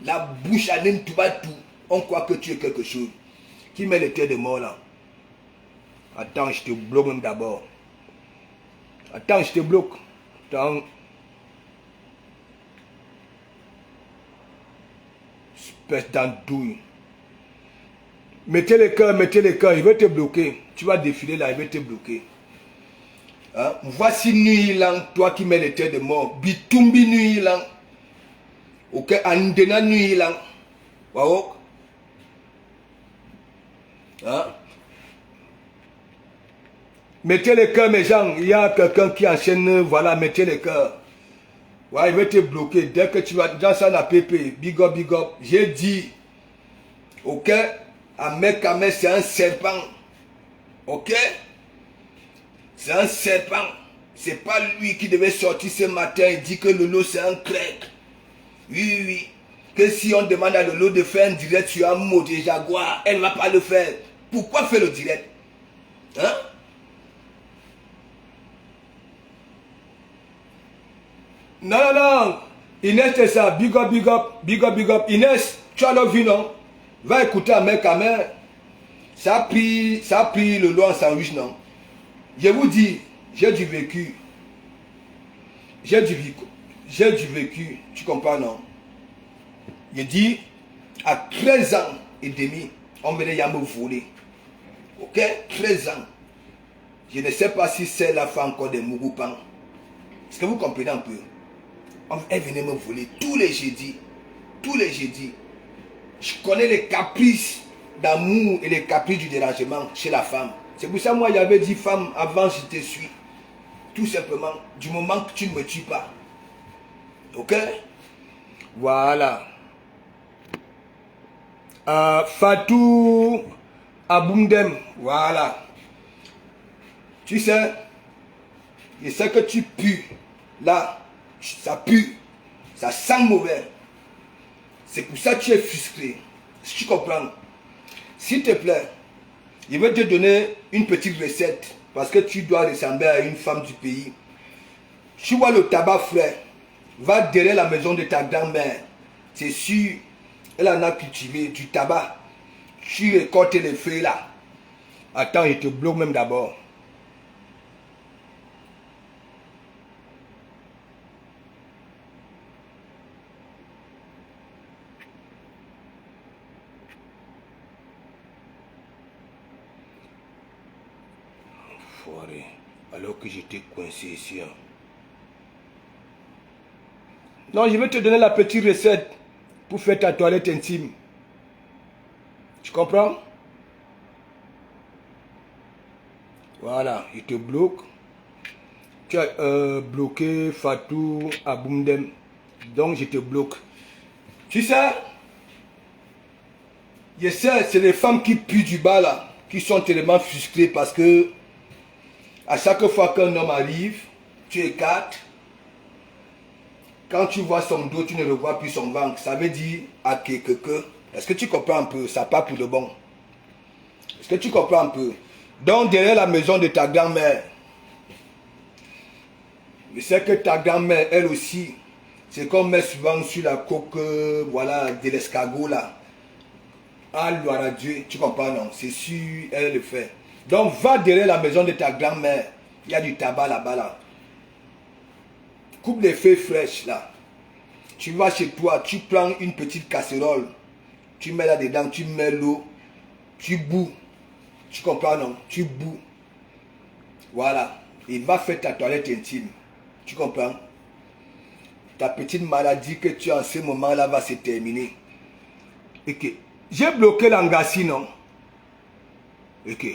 la bouche à l'aine, tout va tout. On croit que tu es quelque chose. Qui met le tête de mort là? Attends, je te bloque même d'abord. Attends, je te bloque. Attends. Espèce d'andouille. Mettez les cœurs, je vais te bloquer. Tu vas défiler là, je vais te bloquer. Hein? Voici Nuit Lang, toi qui mets les têtes de mort. Bitumbi Nuit Lang. Ok, Andena Nuit Lang. Wow. Hein? Mettez les cœurs, mes gens. Il y a quelqu'un qui enchaîne. Voilà, mettez les cœurs. Ouais, il va te bloquer. Dès que tu vas dans ça, la pépé. Big up, big up. J'ai dit. Ok? Ahmed Kamel, c'est un serpent. Ok? C'est un serpent. C'est pas lui qui devait sortir ce matin et dire que Lolo c'est un crack. Oui. Que si on demande à Lolo de faire un direct sur un mot de Jaguar, elle ne va pas le faire. Pourquoi faire le direct? Hein? Non. Inès, c'est ça. Big up. Inès, tu as le vu, non? Va écouter Ahmed Kamel. Ça a pris Lolo en sandwich, non? Je vous dis, j'ai du vécu. J'ai du vécu. Tu comprends, non? Je dis, à 13 ans et demi, on venait à me voler. Ok? 13 ans. Je ne sais pas si c'est la femme encore des Mougoupan. Est-ce que vous comprenez un peu? Elle venait me voler tous les jeudis. Je connais les caprices d'amour et les caprices du dérangement chez la femme. C'est pour ça, moi, j'avais dit, femme, avant, je te suis. Tout simplement, du moment que tu ne me tues pas. Ok? Voilà. Fatou Aboumdem. Voilà. Tu sais, je sais que tu pues. Là, ça pue. Ça sent mauvais. C'est pour ça que tu es frustré. Si tu comprends. S'il te plaît, je vais te donner une petite recette. Parce que tu dois ressembler à une femme du pays. Tu vois le tabac frais. Va derrière la maison de ta grand-mère. C'est sûr, elle en a cultivé du tabac. Tu récoltes les feuilles là. Attends, je te bloque même d'abord. Foiré. Alors que j'étais coincé ici. Hein. Non, je vais te donner la petite recette pour faire ta toilette intime. Tu comprends? Voilà, il te bloque. Tu as bloqué Fatou Aboumdem. Donc je te bloque. Tu sais, je sais, c'est les femmes qui puent du bas là, qui sont tellement frustrées parce que à chaque fois qu'un homme arrive, tu écartes. Quand tu vois son dos, tu ne revois plus son ventre. Ça veut dire à quelque. Est-ce que tu comprends un peu? Ça part pour le bon. Est-ce que tu comprends un peu? Donc derrière la maison de ta grand-mère, je sais que ta grand-mère, elle aussi, c'est qu'on met souvent sur la coque, voilà, de l'escargot là. Ah, gloire à Dieu, tu comprends, non? C'est sûr, elle le fait. Donc va derrière la maison de ta grand-mère. Il y a du tabac là-bas là. Coupe les feuilles fraîches là. Tu vas chez toi, tu prends une petite casserole. Tu mets là-dedans, tu mets l'eau, tu boues. Tu comprends, non? Tu boues. Voilà. Il va faire ta toilette intime. Tu comprends? Ta petite maladie que tu as en ce moment-là va se terminer. Ok. J'ai bloqué l'angassi, non? Ok.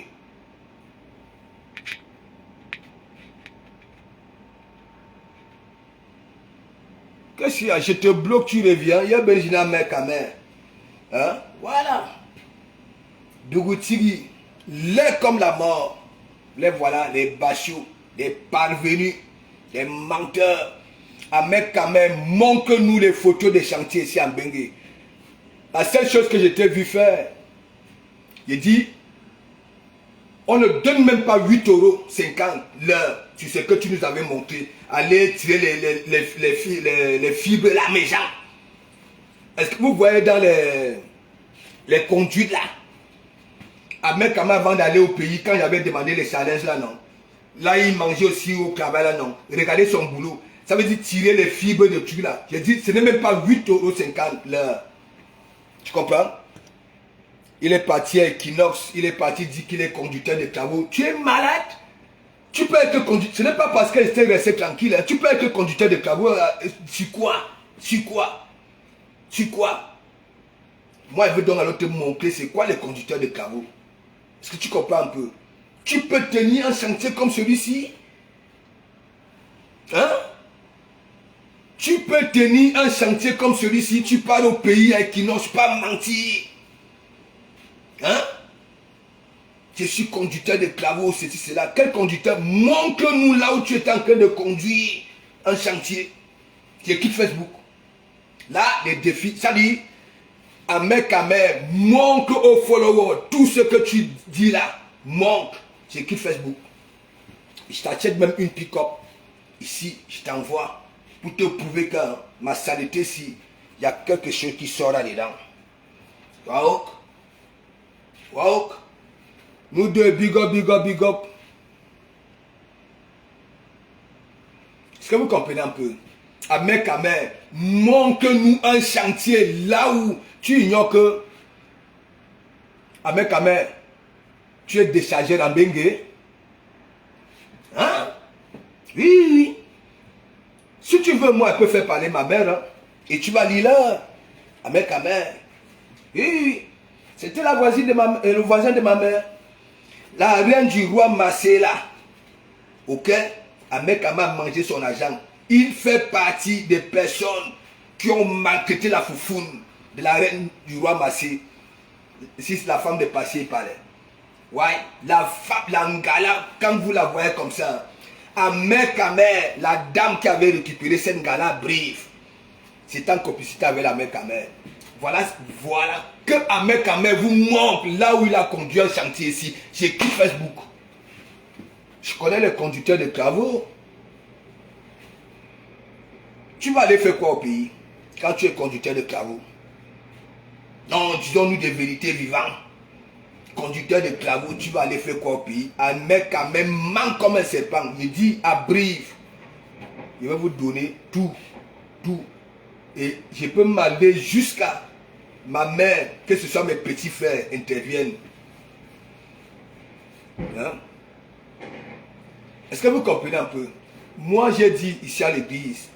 Qu'est-ce qu'il y a? Je te bloque, tu reviens. Il y a Benjina mec à mer. Hein? Voilà. Dougoutiri, les comme la mort. Les voilà, les bachots, les parvenus, les menteurs. Ahmed Kamer, montre-nous les photos des chantiers ici en Bengue. La seule chose que je t'ai vu faire, j'ai dit, on ne donne même pas 8,50 € l'heure sur ce que tu nous avais montré. Aller tirer les fibres là, mes gens. Est-ce que vous voyez dans les conduites là? Ahmed Kamer, avant d'aller au pays, quand j'avais demandé les challenges là, non. Là, il mangeait aussi au travail là, non. Regardez son boulot. Ça veut dire tirer les fibres de trucs là. J'ai dit, ce n'est même pas 8,50 € l'heure. Tu comprends? Il est parti à Equinox, il est parti dire qu'il est conducteur de travaux. Tu es malade? Tu peux être conducteur. Ce n'est pas parce qu'elle était restée tranquille. Hein. Tu peux être conducteur de travaux. Sur quoi? Sur quoi? Sur quoi? Moi, je veux donc alors te montrer c'est quoi les conducteurs de travaux. Est-ce que tu comprends un peu? Tu peux tenir un chantier comme celui-ci? Hein? Tu peux tenir un chantier comme celui-ci, tu parles au pays à Equinox, pas mentir. Hein? Je suis conducteur de travaux, ceci, cela. Quel conducteur? Montre-nous là où tu es en train de conduire un chantier. Je quitte Facebook. Là, les défis, ça dit, Ahmed Kamer, montre aux followers tout ce que tu dis là. Montre. Je quitte Facebook. Je t'achète même une pick-up. Ici, je t'envoie. Pour te prouver que ma saleté, si il y a quelque chose qui sort là-dedans. Waouh. Waouh. Nous deux, big up, big up, big up. Est-ce que vous comprenez un peu? Ahmed Kamer, montre-nous un chantier là où tu ignores que Ahmed Kamer, tu es déchargé dans Bengue. Hein? Oui, oui. Si tu veux, moi, je peux faire parler ma mère. Hein? Et tu vas lire là. Ahmed Kamer. Oui. C'était la voisine de le voisin de ma mère. La reine du roi Massé là. Ok? Ahmed Kamer a mangé son argent. Il fait partie des personnes qui ont maltraité la foufoune de la reine du roi Massé. Si c'est la femme de Passé, il parlait. Ouais. La femme, la ngala, quand vous la voyez comme ça. Ahmed Kamer, la dame qui avait récupéré cette gala brive, c'est en complicité avec Ahmed Kamer. Voilà, voilà. Que Ahmed Kamer vous montre là où il a conduit un chantier ici. J'ai quitté Facebook. Je connais les conducteurs de travaux. Tu vas aller faire quoi au pays quand tu es conducteur de travaux? Non, disons-nous des vérités vivantes. Conducteur de travaux, tu vas aller faire quoi au pays? Ahmed Kamer manque comme un serpent. Il dit à Brive, je vais vous donner tout, tout. Et je peux m'aller jusqu'à ma mère, que ce soit mes petits frères interviennent. Hein? Est-ce que vous comprenez un peu? Moi, j'ai dit ici à l'église,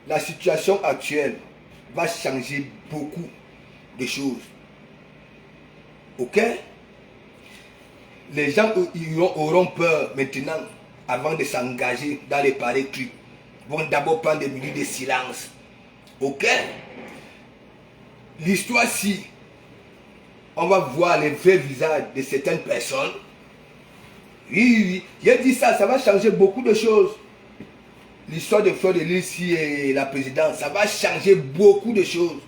la situation actuelle va changer beaucoup de choses. Ok? Les gens auront peur maintenant, avant de s'engager dans les pareils trucs. Vont d'abord prendre des minutes de silence. Ok? L'histoire, si on va voir les vrais visages de certaines personnes, oui, j'ai dit ça, ça va changer beaucoup de choses. L'histoire de Fleur de Lys et la présidence, ça va changer beaucoup de choses.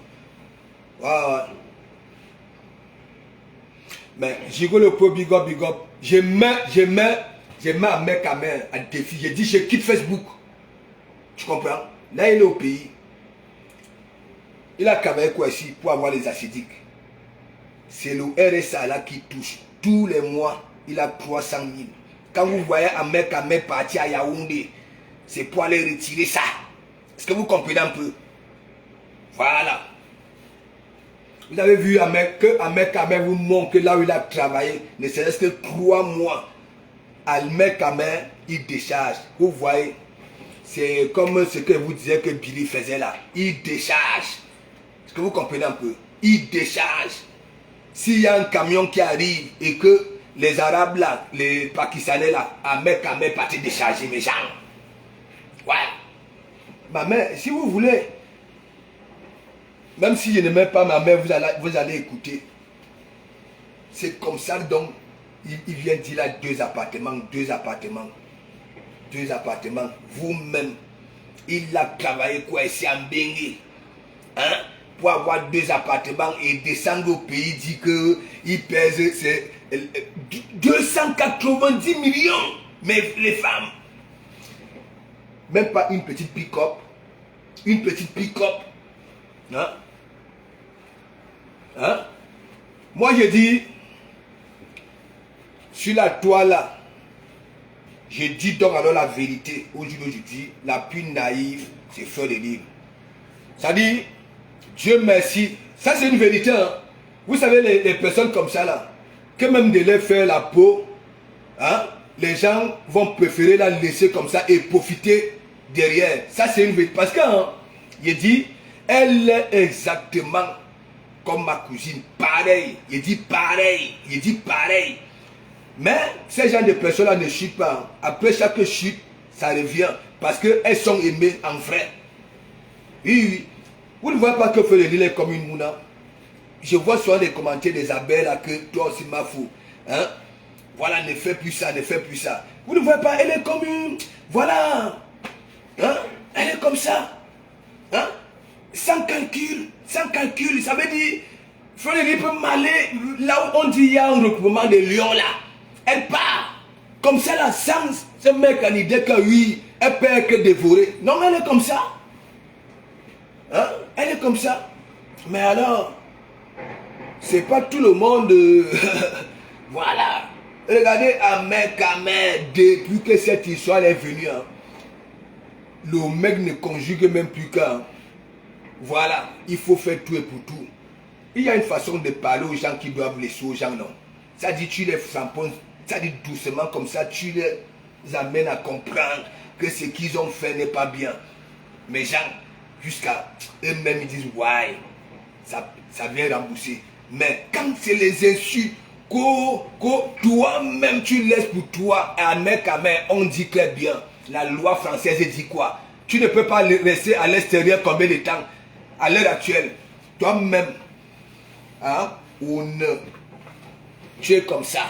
Ouais. Mais Jigo le pro, big up, big up. Je mets Ahmed Kamer à défi. J'ai dit, je quitte Facebook. Tu comprends? Là, il est au pays. Il a travaillé quoi ici pour avoir les acidiques? C'est le RSA là qui touche. Tous les mois, il a 300 000. Quand vous voyez Ahmed Kamer partir à Yaoundé, c'est pour aller retirer ça. Est-ce que vous comprenez un peu? Voilà. Vous avez vu Ahmed Kamer vous montre que là où il a travaillé, ne serait-ce que 3 mois. Ahmed Kamer, il décharge. Vous voyez, c'est comme ce que vous disiez que Billy faisait là. Il décharge. Est-ce que vous comprenez un peu? Il décharge. S'il y a un camion qui arrive et que les Arabes là, les Pakistanais là, Ahmed Kamer parti décharger mes gens. Ouais. Ma mère, si vous voulez, même si je ne mets pas ma mère, vous allez écouter. C'est comme ça donc, il vient dire là 2 appartements, 2 appartements. 2 appartements. Vous-même, il a travaillé quoi ici en Bengue. Hein? Pour avoir 2 appartements et descendre au pays, dit qu'il pèse 290 millions. Mais les femmes, même pas une petite pick-up. Une petite pick-up. Hein? Hein? Moi je dis, sur la toile là, je dis donc alors la vérité. Aujourd'hui je dis, la plus naïve, c'est Fleur de Lys. Ça dit, Dieu merci. Ça c'est une vérité. Hein? Vous savez les personnes comme ça là, que même de leur faire la peau, hein, les gens vont préférer la laisser comme ça et profiter derrière. Ça c'est une vérité. Parce que, hein, il dit, elle est exactement comme ma cousine. Pareil. Il dit pareil. Il dit pareil. Mais ces gens de personnes-là ne chutent pas. Après chaque chute, ça revient. Parce qu'elles sont aimées en vrai. Oui, oui. Vous ne voyez pas que Fleur de Lys est comme une mouna. Je vois souvent les commentaires des abeilles là que toi aussi ma fou. Hein? Voilà, ne fais plus ça, ne fais plus ça. Vous ne voyez pas, elle est comme une... Voilà. Hein? Elle est comme ça. Hein? Sans calcul. Sans calcul. Ça veut dire... Fleur de Lys peut m'aller là où on dit il y a un regroupement de lions là. Elle part. Comme ça là, sans ce mec en idée que oui, elle peut que dévorer. Non, elle est comme ça. Hein? Elle est comme ça. Mais alors, c'est pas tout le monde. Voilà. Regardez Ahmed Kamer, depuis que cette histoire est venue, hein, le mec ne conjugue même plus qu'un. Voilà, il faut faire tout et pour tout. Il y a une façon de parler aux gens qui doivent laisser aux gens, non. Ça dit, tu les tampons, ça dit doucement comme ça, tu les amènes à comprendre que ce qu'ils ont fait n'est pas bien. Mais gens, jusqu'à eux-mêmes, ils disent, ouais, ça vient rembourser. Mais quand c'est les insultes, que toi-même tu laisses pour toi, Ahmed Kamer, on dit très bien. La loi française dit quoi? Tu ne peux pas rester à l'extérieur combien de temps? À l'heure actuelle, toi-même, hein, tu es comme ça.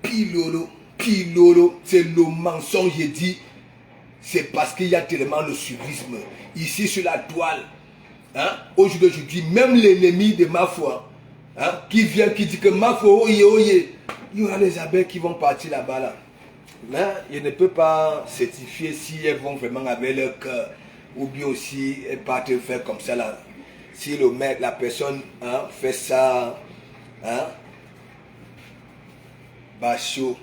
Pilolo, c'est le mensonge, j'ai dit. C'est parce qu'il y a tellement le suivisme. Ici sur la toile, hein, aujourd'hui, même l'ennemi de ma foi, hein, qui vient, qui dit que ma foi, oye, oye, il y aura les abeilles qui vont partir là-bas. Là. Mais je ne peux pas certifier si elles vont vraiment avec leur cœur, ou bien aussi elles partent faire comme ça là. Si le mec, la personne, hein, fait ça, hein, bah chaud.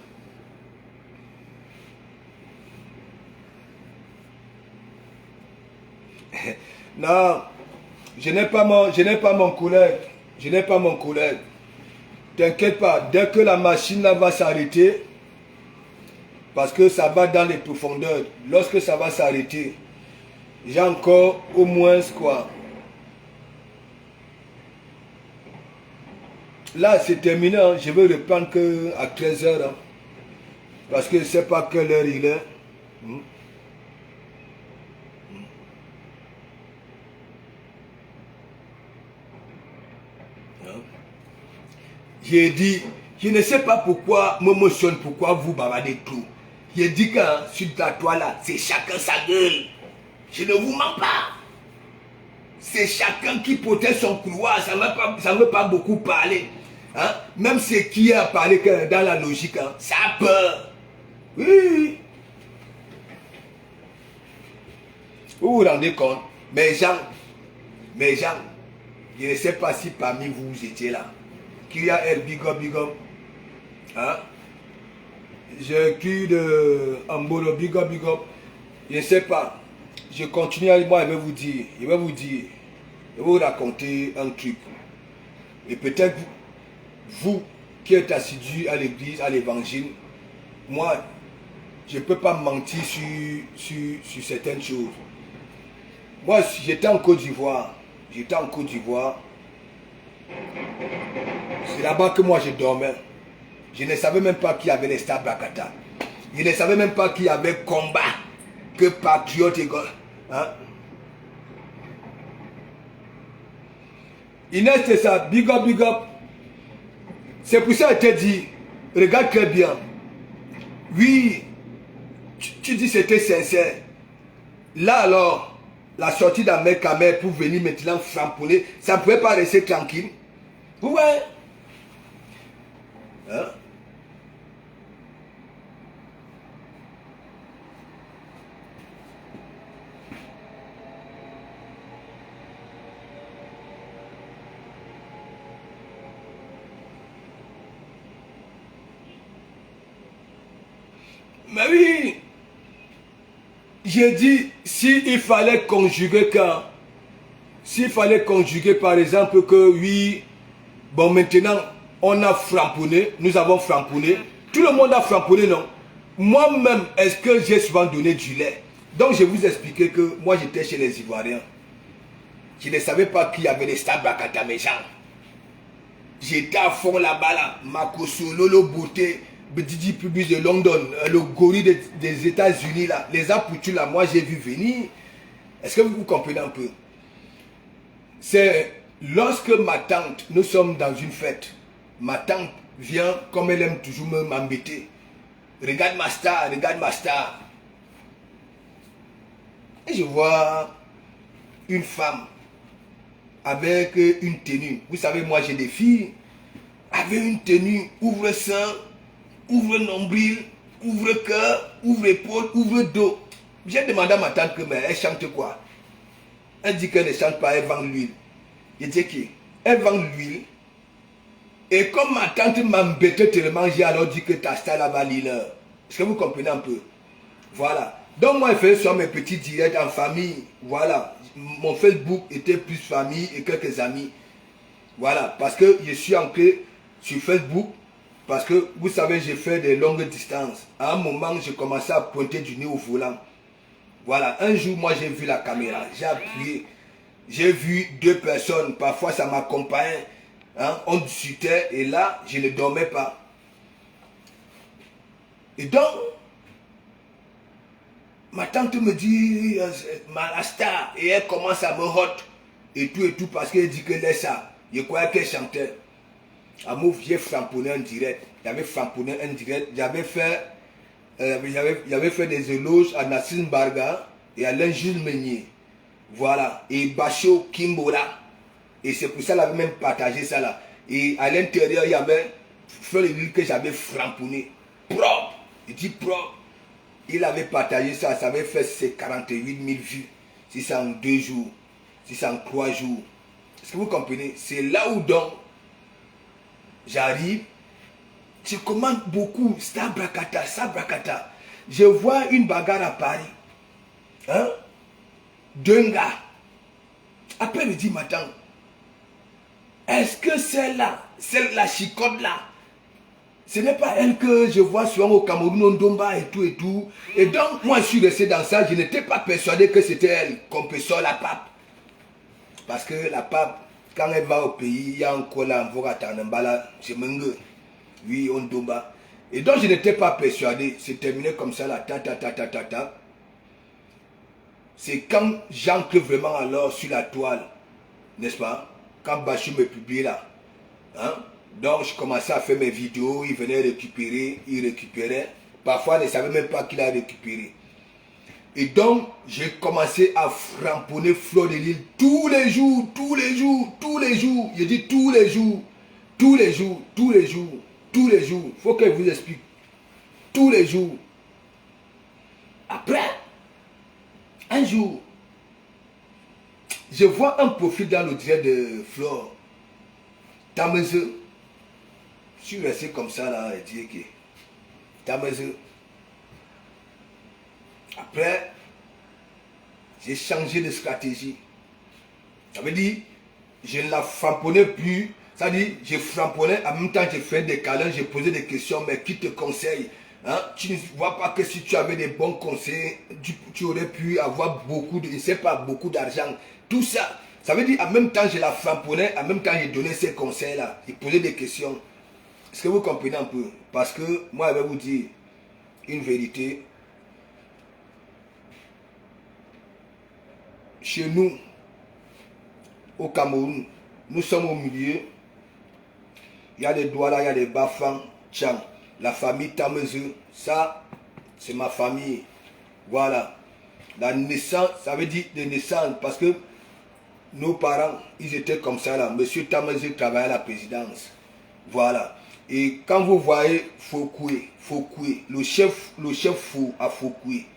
Non, je n'ai pas mon collègue. Je n'ai pas mon collègue. T'inquiète pas, dès que la machine là va s'arrêter, parce que ça va dans les profondeurs, lorsque ça va s'arrêter, j'ai encore au moins quoi. Là, c'est terminé, hein. Je vais reprendre que à 13 h. Hein. Parce que je ne sais pas quelle heure il est. J'ai dit, je ne sais pas pourquoi, m'émotionne, pourquoi vous bavardez trop. J'ai dit que hein, sur ta toile là, c'est chacun sa gueule. Je ne vous mens pas. C'est chacun qui protège son couloir, ça ne veut pas beaucoup parler. Hein? Même ce qui a parlé que dans la logique, hein, ça a peur. Oui. Vous vous rendez compte? Mes gens, je ne sais pas si parmi vous, vous étiez là. Qui a elle, big up, big up. Hein? Je crie de Ambolo, big up. Je ne sais pas. Je continue avec moi, je vais vous dire. Je vais vous raconter un truc. Et peut-être vous qui êtes assidus à l'église, à l'évangile, moi, je ne peux pas mentir sur certaines choses. Moi, j'étais en Côte d'Ivoire. J'étais en Côte d'Ivoire. C'est là-bas que moi je dormais. Je ne savais même pas qu'il y avait les Stars Brakata. Je ne savais même pas qu'il y avait combat. Que patriote et hein? Inès, c'est ça. Big up, big up. C'est pour ça que je t'ai dit, regarde très bien. Oui, tu dis que c'était sincère. Là alors, la sortie d'Ahmed Kamer pour venir maintenant framponner, ça ne pouvait pas rester tranquille. Vous voyez? Hein? Mais oui, j'ai dit, s'il fallait conjuguer quand, s'il fallait conjuguer par exemple que oui, bon maintenant, on a framponné, nous avons framponné, tout le monde a framponné, non? Moi-même, est-ce que j'ai souvent donné du lait? Donc je vous expliquais que moi j'étais chez les Ivoiriens. Je ne savais pas qu'il y avait les Stars Brakata méchants. J'étais à fond là-bas, là. Makosso, Lolo Beauté, Bedidi Publis de London, le gorille des États-Unis, là. Les Apoutus, là, moi j'ai vu venir. Est-ce que vous comprenez un peu? C'est lorsque ma tante, nous sommes dans une fête, ma tante vient, comme elle aime toujours m'embêter. Regarde ma star, regarde ma star. Et je vois une femme avec une tenue. Vous savez, moi j'ai des filles avec une tenue, ouvre sein, ouvre nombril, ouvre cœur, ouvre épaule, ouvre dos. J'ai demandé à ma tante que mais elle chante quoi? Elle dit qu'elle ne chante pas, elle vend l'huile. Je dis qu'elle vend l'huile. Et comme ma tante m'embêtait tellement, j'ai alors dit que ta star là va lire. Est-ce que vous comprenez un peu? Voilà. Donc moi, je faisais sur mes petits directs en famille. Voilà. Mon Facebook était plus famille et quelques amis. Voilà. Parce que je suis entré sur Facebook. Parce que vous savez, j'ai fait des longues distances. À un moment, j'ai commencé à pointer du nez au volant. Voilà. Un jour, moi, j'ai vu la caméra. J'ai appuyé. J'ai vu deux personnes. Parfois, ça m'accompagnait. Hein? On discutait. Et là, je ne dormais pas. Et donc, ma tante me dit, ma star, et elle commence à me hot, et tout, parce qu'elle dit que laisse ça. Je croyais qu'elle chantait. À Mouf, j'ai framponné en direct. J'avais framponné en direct. J'avais fait des éloges à Nassim Barga et à l'Injil Meunier. Voilà. Et Bacho Kimbola. Et c'est pour ça qu'elle avait même partagé ça là. Et à l'intérieur, il y avait fait le livre que j'avais framponné. Propre. Il dit propre. Il avait partagé ça, ça avait fait ses 48 000 vues. Si c'est en 2 jours, si c'est en 3 jours. Est-ce que vous comprenez? C'est là où donc, j'arrive, je commande beaucoup, Stars Brakata, Stars Brakata. Je vois une bagarre à Paris. Hein? D'un gars. Après, il dit, attends, est-ce que celle-là, la chicotte là, ce n'est pas elle que je vois souvent au Cameroun, au Ndomba et tout. Et donc, moi, je suis resté dans ça. Je n'étais pas persuadé que c'était elle qu'on peut sortir la pape. Parce que la pape, quand elle va au pays, il y a encore là, on va attendre, là, c'est Mengue. Oui, au Ndomba. Et donc, je n'étais pas persuadé. C'est terminé comme ça, là, ta. C'est quand j'entre vraiment alors sur la toile, n'est-ce pas? Quand Bachou me publie là. Hein? Donc, je commençais à faire mes vidéos, il venait récupérer, il récupérait. Parfois, il ne savait même pas qu'il a récupéré. Et donc, j'ai commencé à framponner Fleur de Lille tous les jours. Je dis tous les jours. Il faut que je vous explique. Tous les jours. Après, un jour, je vois un profil dans le direct de Fleur. Tameze. Je suis resté comme ça là et dit que Tameze. Après, j'ai changé de stratégie. Ça veut dire, je ne la frapponnais plus. Ça veut dire, je frapponnais, en même temps, je faisais des câlins, je posais des questions, mais qui te conseille? Hein? Tu ne vois pas que si tu avais des bons conseils, tu aurais pu avoir beaucoup de, je ne sais pas, beaucoup d'argent. Tout ça, ça veut dire, en même temps, je la frapponnais, en même temps, je donnais ces conseils-là. Je posais des questions. Est-ce que vous comprenez un peu? Parce que moi, je vais vous dire une vérité. Chez nous, au Cameroun, nous sommes au milieu. Il y a des Douala, il y a des Bafang, Tchang. La famille Tameze, ça, c'est ma famille. Voilà. La naissance, ça veut dire de naissance, parce que nos parents, ils étaient comme ça là. Monsieur Tameze travaillait à la présidence. Voilà. Et quand vous voyez Fokoué, le chef fou à Fokoué,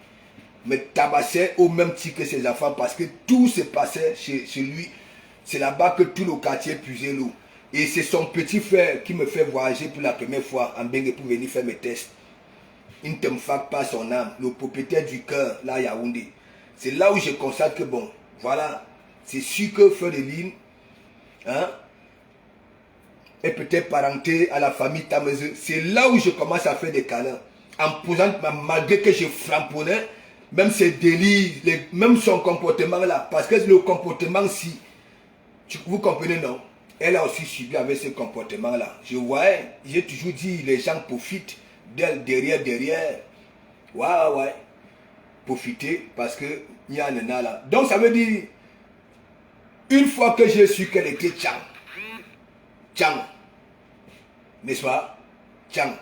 me tabassait au même titre que ses enfants parce que tout se passait chez lui. C'est là-bas que tout le quartier puisait l'eau. Et c'est son petit frère qui me fait voyager pour la première fois en Bengue pour venir faire mes tests. Il ne te me fasse pas son âme, le propriétaire du cœur, là à Yaoundé. C'est là où je constate que bon, voilà, c'est sûr que Feu de Lille, hein, est peut-être parenté à la famille Tameze. C'est là où je commence à faire des câlins. En posant, malgré que je frapponnais, même ses délits, même son comportement là, parce que le comportement si, vous comprenez non? Elle a aussi subi avec ce comportement là. Je voyais, j'ai toujours dit, les gens profitent d'elle derrière. Ouais. Profiter parce que il y a un nana là. Donc ça veut dire, une fois que j'ai su qu'elle était Tchang, n'est-ce pas? Tchang.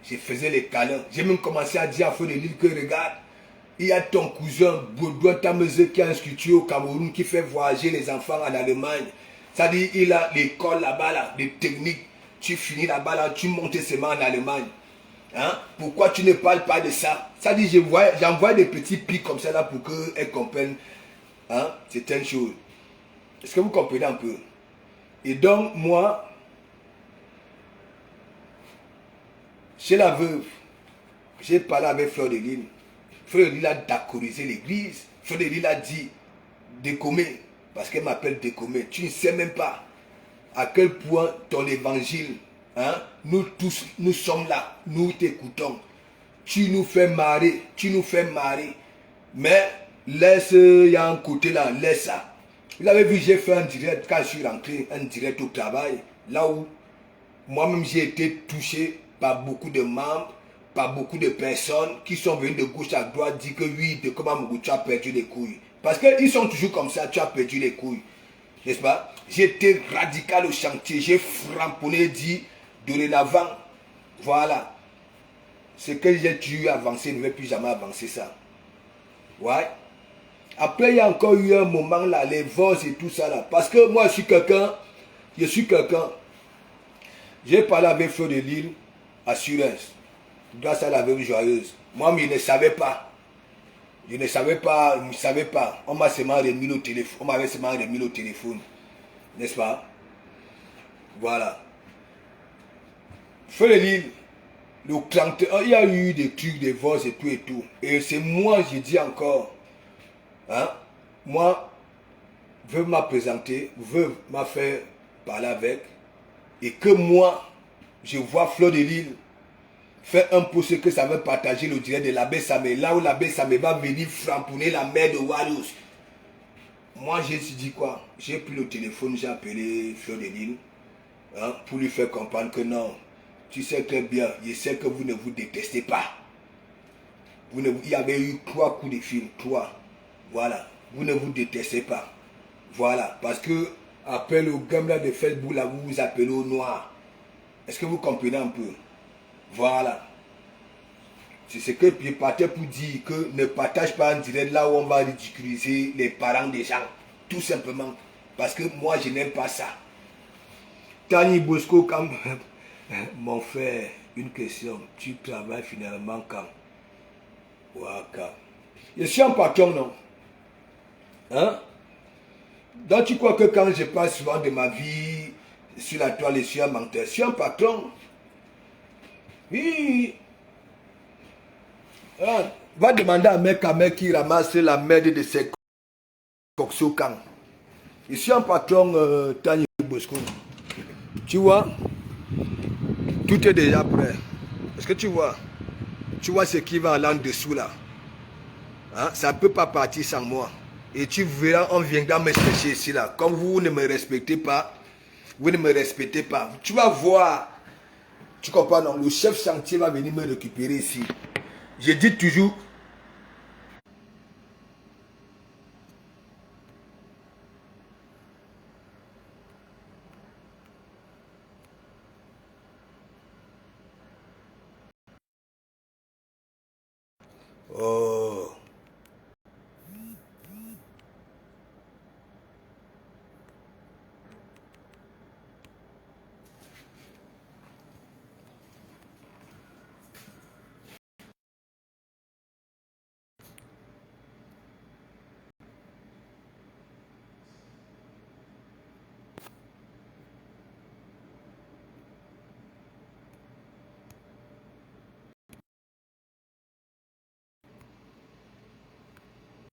Je faisais les câlins. J'ai même commencé à dire à Feu de Lille que regarde, il y a ton cousin Baudouin Tameze qui a un institut au Cameroun qui fait voyager les enfants en Allemagne. C'est-à-dire, il a l'école là-bas, là, des techniques. Tu finis là-bas, là, tu montes seulement en Allemagne. Hein? Pourquoi tu ne parles pas de ça? C'est-à-dire, j'envoie des petits pics comme ça là pour qu'elles comprennent, hein, certaines choses. Est-ce que vous comprenez un peu? Et donc, moi, chez la veuve, j'ai parlé avec Fleur de Lille. Fleur de Lille a d'accordiser l'église. Fleur de Lille a dit, Décomé, parce qu'elle m'appelle Décomé. Tu ne sais même pas à quel point ton évangile, hein, nous tous, nous sommes là, nous t'écoutons. Tu nous fais marrer, Mais laisse, il y a un côté là, laisse ça. Vous avez vu, j'ai fait un direct quand je suis rentré, un direct au travail, là où moi-même j'ai été touché par beaucoup de membres, par beaucoup de personnes qui sont venues de gauche à droite dire que oui, de comment tu as perdu les couilles. Parce qu'ils sont toujours comme ça, tu as perdu les couilles. N'est-ce pas? J'étais radical au chantier, j'ai framponné, dit dorénavant, voilà. Ce que j'ai dû avancer, ne vais plus jamais avancer ça. Ouais. Après, il y a encore eu un moment là, les vols et tout ça là. Parce que moi, je suis quelqu'un. J'ai parlé avec Feu de Lille, assurance, grâce à la veuve joyeuse. Moi, je ne savais pas. Je ne savais pas. On m'a seulement remis le téléphone. On m'avait seulement remis le téléphone. N'est-ce pas? Voilà. Feu de Lille, le 31, il y a eu des trucs, des vols et tout et tout. Et c'est moi, je dis encore, hein, moi, veuve m'a présenté, veuve m'a fait parler avec, et que moi, je vois Fleur de Lille faire un post que ça veut partager le direct de l'abbé Samé, là où l'abbé Samé va venir framponner la mère de Warriors. Moi, j'ai dit quoi? J'ai pris le téléphone, j'ai appelé Fleur de Lille, hein, pour lui faire comprendre que non, tu sais très bien, je sais que vous ne vous détestez pas. Il y avait eu 3 coups de fil, 3. Voilà, vous ne vous détestez pas. Voilà, parce que après le gamin de Facebook, là, vous vous appelez au noir. Est-ce que vous comprenez un peu? Voilà. C'est ce que je partais pour dire, que ne partage pas en direct là où on va ridiculiser les parents des gens. Tout simplement. Parce que moi, je n'aime pas ça. Tani Bosco, quand mon frère, une question. Tu travailles finalement quand? Waka. Je suis un patron, non? Hein? Donc tu crois que quand je parle souvent de ma vie sur la toile, je suis un menteur. Je suis un patron. Oui. Ah, va demander à mec qui ramasse la merde de ses Coxocan. Je suis un patron Tani Bosco. Tu vois, tout est déjà prêt. Est-ce que tu vois? Tu vois ce qui va là en dessous là. Hein? Ça ne peut pas partir sans moi. Et tu verras, on viendra me chercher ici là. Comme vous ne me respectez pas, vous ne me respectez pas. Tu vas voir. Tu comprends, non? Le chef chantier va venir me récupérer ici. Je dis toujours. Oh.